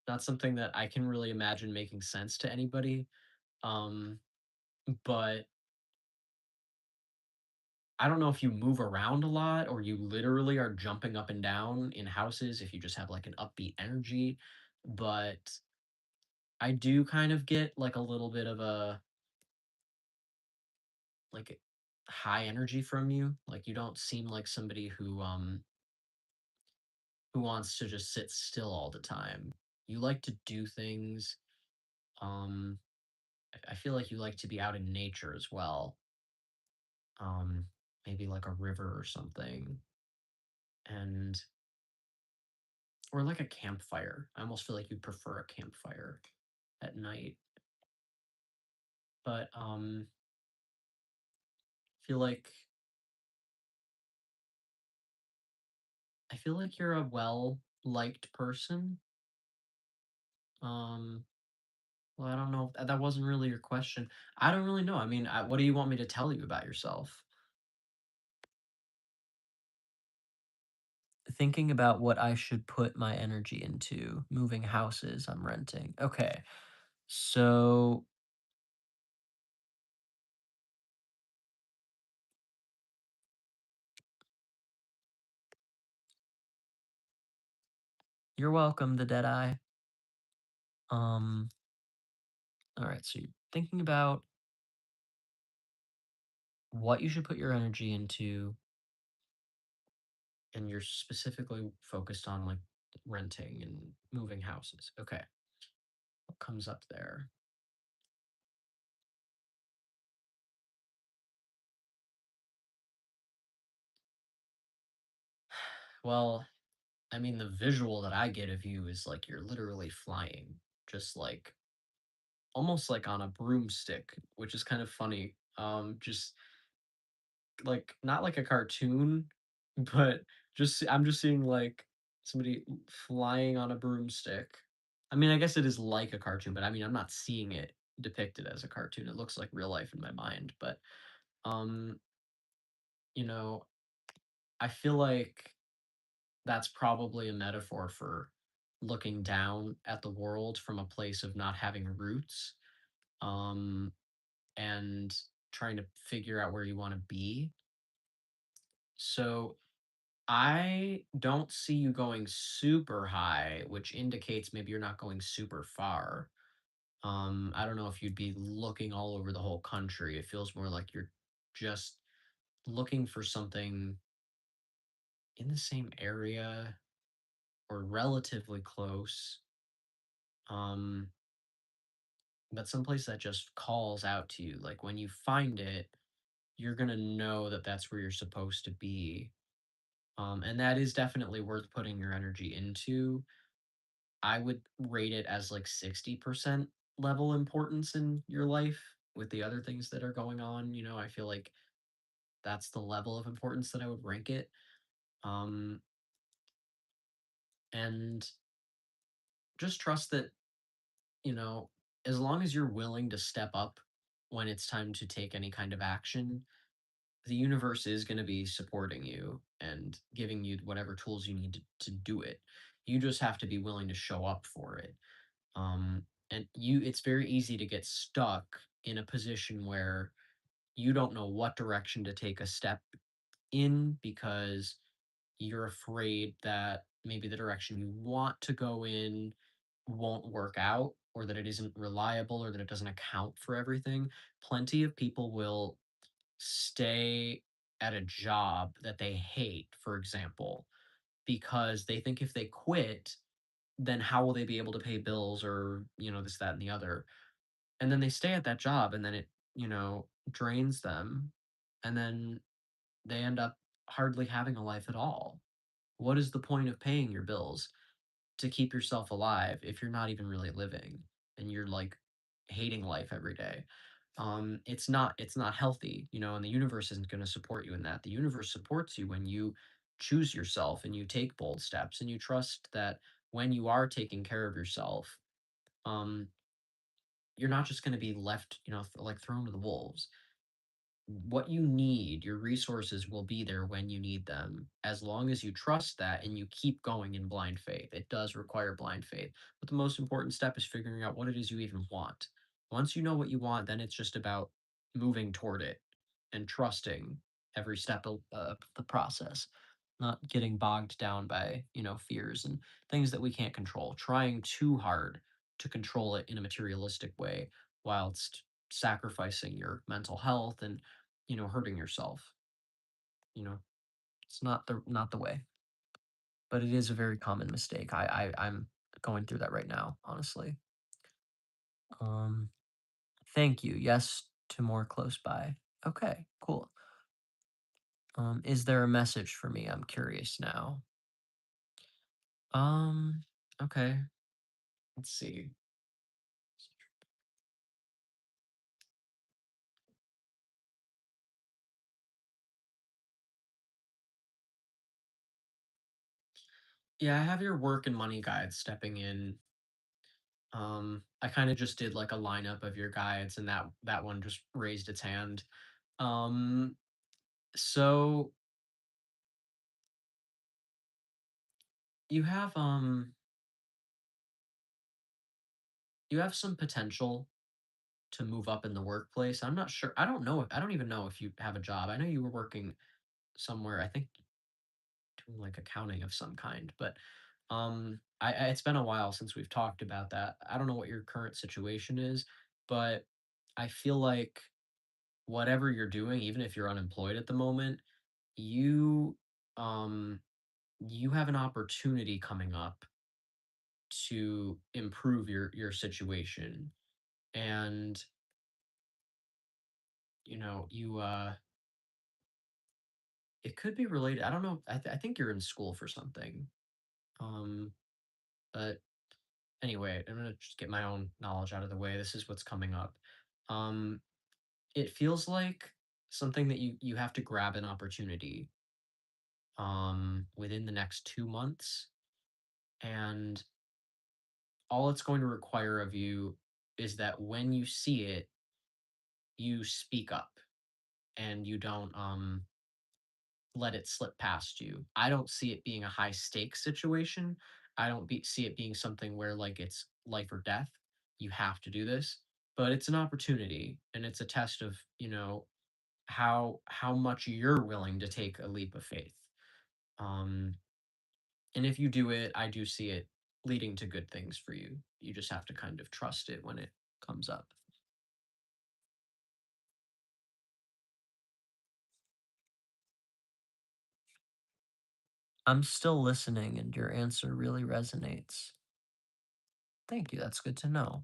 not something that I can really imagine making sense to anybody. Um, but I don't know if you move around a lot or you literally are jumping up and down in houses if you just have like an upbeat energy, but I do kind of get like a little bit of a like high energy from you. Like you don't seem like somebody who wants to just sit still all the time. You like to do things. Um I feel like you like to be out in nature as well. Um Maybe like a river or something. And or like a campfire. I almost feel like you prefer a campfire at night. But feel like I feel like you're a well liked person. Um well, I don't know. That wasn't really your question. I don't really know. I mean, what do you want me to tell you about yourself? Thinking about what I should put my energy into, moving houses I'm renting. Okay. So, you're welcome, the dead eye. Um, all right, so you're thinking about what you should put your energy into, and you're specifically focused on like renting and moving houses. Okay. What comes up there? Well, I mean, the visual that I get of you is like you're literally flying, just like almost like on a broomstick, which is kind of funny. Just like not like a cartoon, but I'm just seeing like somebody flying on a broomstick. I mean, I guess it is like a cartoon, but I mean, I'm not seeing it depicted as a cartoon. It looks like real life in my mind, but um, you know, I feel like that's probably a metaphor for looking down at the world from a place of not having roots, um, and trying to figure out where you want to be. So I don't see you going super high, which indicates maybe you're not going super far. I don't know if you'd be looking all over the whole country. It feels more like you're just looking for something in the same area or relatively close. Um, but someplace that just calls out to you. Like when you find it, you're gonna know that that's where you're supposed to be. And that is definitely worth putting your energy into. I would rate it as like 60% level importance in your life with the other things that are going on. I feel like that's the level of importance that I would rank it. Um, and just trust that, you know, as long as you're willing to step up when it's time to take any kind of action, the universe is going to be supporting you and giving you whatever tools you need to do it. You just have to be willing to show up for it. And it's very easy to get stuck in a position where you don't know what direction to take a step in because you're afraid that maybe the direction you want to go in won't work out, or that it isn't reliable, or that it doesn't account for everything. Plenty of people will stay at a job that they hate, for example, because they think if they quit, then how will they be able to pay bills, or, this, that, and the other. And then they stay at that job, and then it, drains them. And then they end up hardly having a life at all. What is the point of paying your bills to keep yourself alive if you're not even really living and you're like hating life every day? It's not healthy, and the universe isn't going to support you in that. The universe supports you when you choose yourself and you take bold steps and you trust that when you are taking care of yourself, um, you're not just going to be left, like thrown to the wolves. What you need, your resources will be there when you need them, as long as you trust that and you keep going in blind faith. It does require blind faith, but the most important step is figuring out what it is you even want. Once you know what you want, then it's just about moving toward it and trusting every step of the process, not getting bogged down by, fears and things that we can't control, trying too hard to control it in a materialistic way whilst sacrificing your mental health and, hurting yourself. You know, it's not the way, but it is a very common mistake. I'm going through that right now, honestly. Um, Thank you. Yes to more close by. Okay, cool. Is there a message for me? I'm curious now. Um, okay. Let's see. Yeah, I have your work and money guide stepping in. I kind of just did like a lineup of your guides, and that one just raised its hand. Um, so you have you have some potential to move up in the workplace. I'm not sure. I don't even know if you have a job. I know you were working somewhere, I think doing like accounting of some kind, but it's been a while since we've talked about that. I don't know what your current situation is, but I feel like whatever you're doing, even if you're unemployed at the moment, you um you have an opportunity coming up to improve your situation. And you it could be related. I don't know. I think you're in school for something. Um, but anyway, I'm gonna just get my own knowledge out of the way. This is what's coming up. Um, it feels like something that you have to grab an opportunity within the next 2 months, and all it's going to require of you is that when you see it, you speak up and you don't let it slip past you. I don't see it being a high stakes situation. I don't see it being something where like it's life or death. You have to do this, but it's an opportunity and it's a test of, how much you're willing to take a leap of faith. Um and if you do it, I do see it leading to good things for you. You just have to kind of trust it when it comes up. I'm still listening and your answer really resonates. Thank you. That's good to know.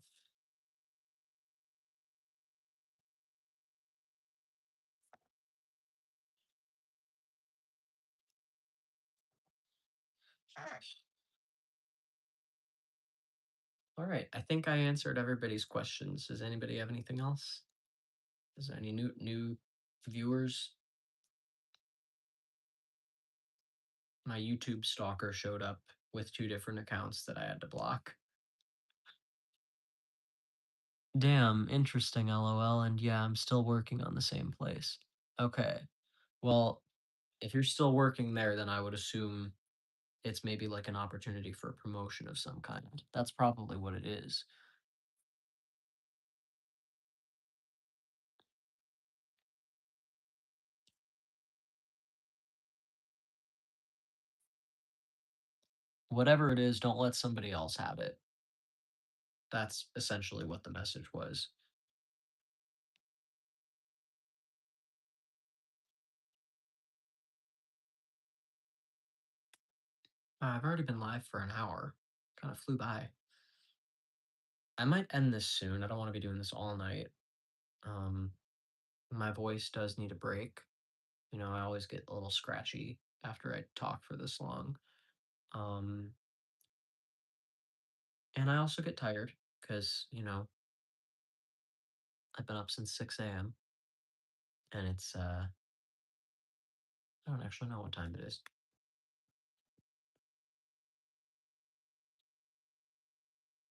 All right. I think I answered everybody's questions. Does anybody have anything else? Is there any new viewers? My YouTube stalker showed up with two different accounts that I had to block. Damn, interesting, LOL. And yeah, I'm still working on the same place. Okay. Well, if you're still working there, then I would assume it's maybe like an opportunity for a promotion of some kind. That's probably what it is. Whatever it is, don't let somebody else have it. That's essentially what the message was. I've already been live for an hour. Kind of flew by. I might end this soon. I don't want to be doing this all night. Um, my voice does need a break. You know, I always get a little scratchy after I talk for this long. Um, and I also get tired because, you know, I've been up since 6 a.m. and it's I don't actually know what time it is.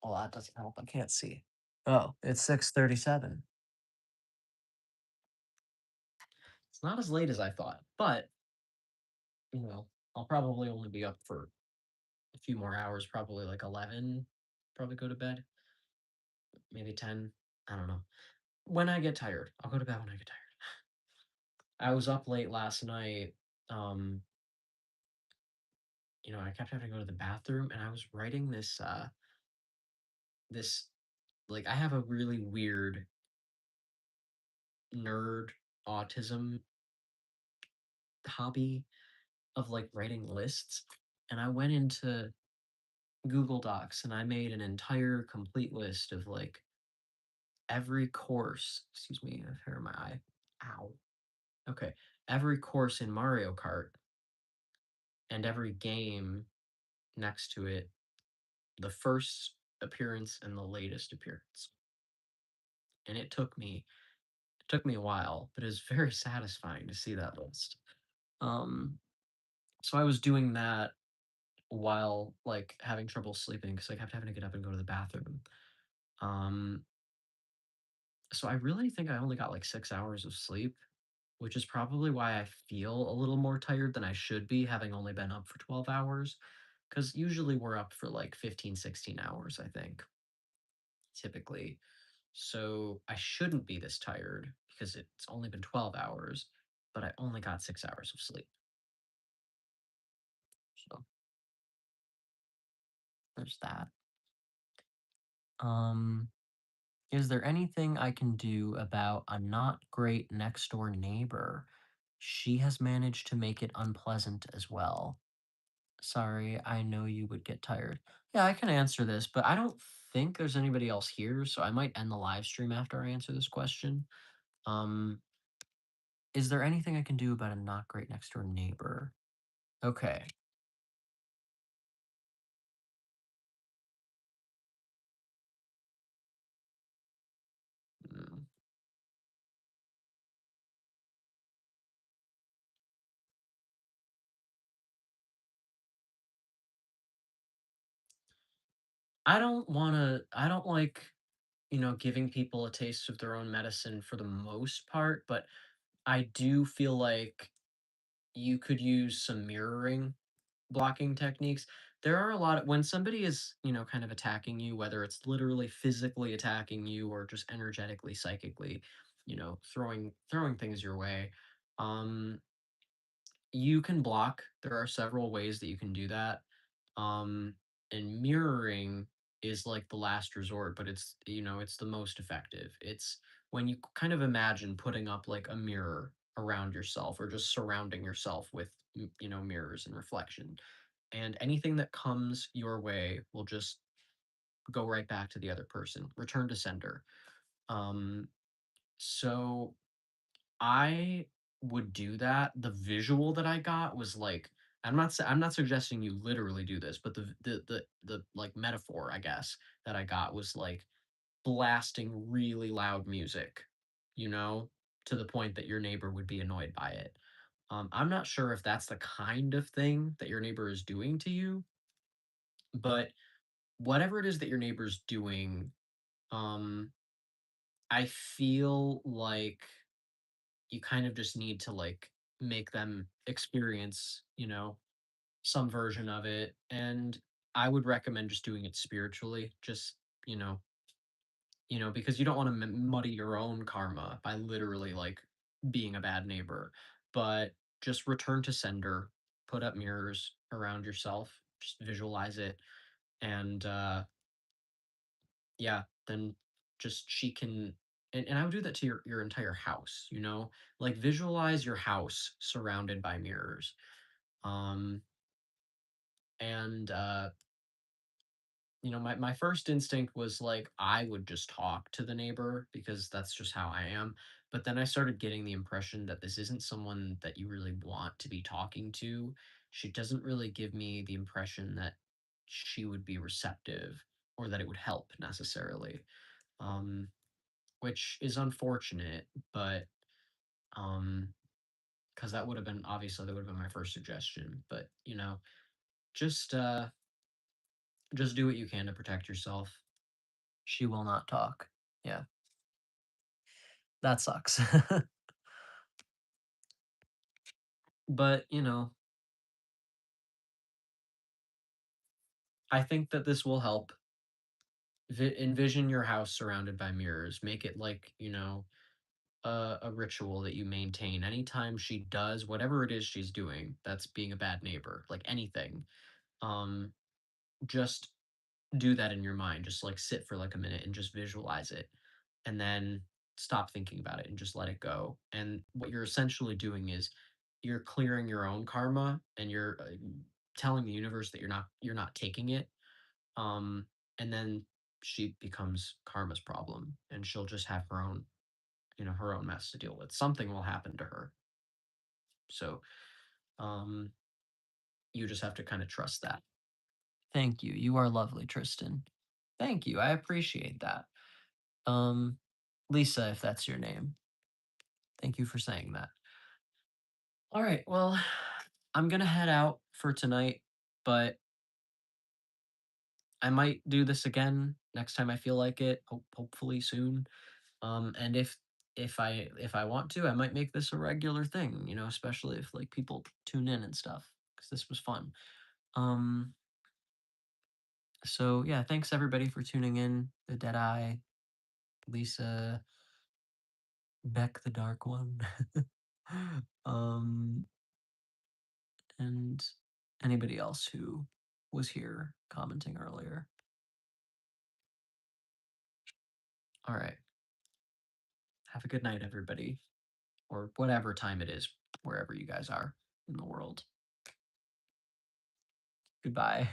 Well, that doesn't help. I can't see. Oh, it's 6:37. It's not as late as I thought, but you know, I'll probably only be up for a few more hours, probably like 11, probably go to bed, maybe 10. I don't know. When I get tired, I'll go to bed when I get tired. I was up late last night. Um, you know, I kept having to go to the bathroom and I was writing this like I have a really weird nerd autism hobby of like writing lists. And I went into Google Docs and I made an entire complete list of like every course. Excuse me, I have hair in my eye. Ow. Okay. Every course in Mario Kart and every game next to it, the first appearance and the latest appearance. And it took me a while, but it was very satisfying to see that list. Um, so I was doing that while like having trouble sleeping because I kept having to get up and go to the bathroom. Um, so I really think I only got like 6 hours of sleep, which is probably why I feel a little more tired than I should be, having only been up for 12 hours. Because usually we're up for like 15, 16 hours, I think, typically. So I shouldn't be this tired because it's only been 12 hours, but I only got 6 hours of sleep. So there's that. Um, is there anything I can do about a not great next door neighbor? She has managed to make it unpleasant as well. Sorry, I know you would get tired. Yeah, I can answer this, but I don't think there's anybody else here, so I might end the live stream after I answer this question. Um, is there anything I can do about a not great next door neighbor? Okay. mm, I don't like, you know, giving people a taste of their own medicine for the most part, but I do feel like you could use some mirroring blocking techniques. There are a lot of when somebody is, you know, kind of attacking you, whether it's literally physically attacking you or just energetically, psychically, you know, throwing things your way. Um, you can block. There are several ways that you can do that. Um, and mirroring is like the last resort, but it's, you know, it's the most effective. It's when you kind of imagine putting up like a mirror around yourself or just surrounding yourself with, you know, mirrors and reflection. And anything that comes your way will just go right back to the other person, return to sender. Um, so I would do that. The visual that I got was like I'm not suggesting you literally do this, but the like metaphor, I guess, that I got was like blasting really loud music, you know, to the point that your neighbor would be annoyed by it. I'm not sure if that's the kind of thing that your neighbor is doing to you, but whatever it is that your neighbor's doing, um, I feel like you kind of just need to like make them experience, some version of it. And I would recommend just doing it spiritually, just, you know, because you don't want to muddy your own karma by literally like being a bad neighbor, but just return to sender, put up mirrors around yourself, just visualize it, and yeah, then just she can. And I would do that to your entire house, like visualize your house surrounded by mirrors. Um, and my first instinct was like I would just talk to the neighbor because that's just how I am. But then I started getting the impression that this isn't someone that you really want to be talking to. She doesn't really give me the impression that she would be receptive or that it would help necessarily. Um, which is unfortunate, but um, because that would have been obviously that would have been my first suggestion. But just uh, just do what you can to protect yourself. She will not talk. Yeah, that sucks. But, I think that this will help. Envision your house surrounded by mirrors. Make it like, a ritual that you maintain. Anytime she does whatever it is she's doing, that's being a bad neighbor, like anything. Um, just do that in your mind. Just like sit for like a minute and just visualize it. And then stop thinking about it and just let it go. And what you're essentially doing is you're clearing your own karma and you're telling the universe that you're not taking it. Um, and then she becomes karma's problem and she'll just have her own mess to deal with. Something will happen to her. So, um, you just have to kind of trust that. Thank you. You are lovely, Tristan. Thank you. I appreciate that. Um, Lisa, if that's your name. Thank you for saying that. All right. Well, I'm gonna head out for tonight, but I might do this again next time I feel like it. Hopefully soon. And if I want to, I might make this a regular thing. Especially if like people tune in and stuff, because this was fun. Um, so yeah, thanks everybody for tuning in. The Deadeye, Lisa, Beck, the Dark One, um, and anybody else who was here commenting earlier. All right. Have a good night, everybody, or whatever time it is, wherever you guys are in the world. Goodbye.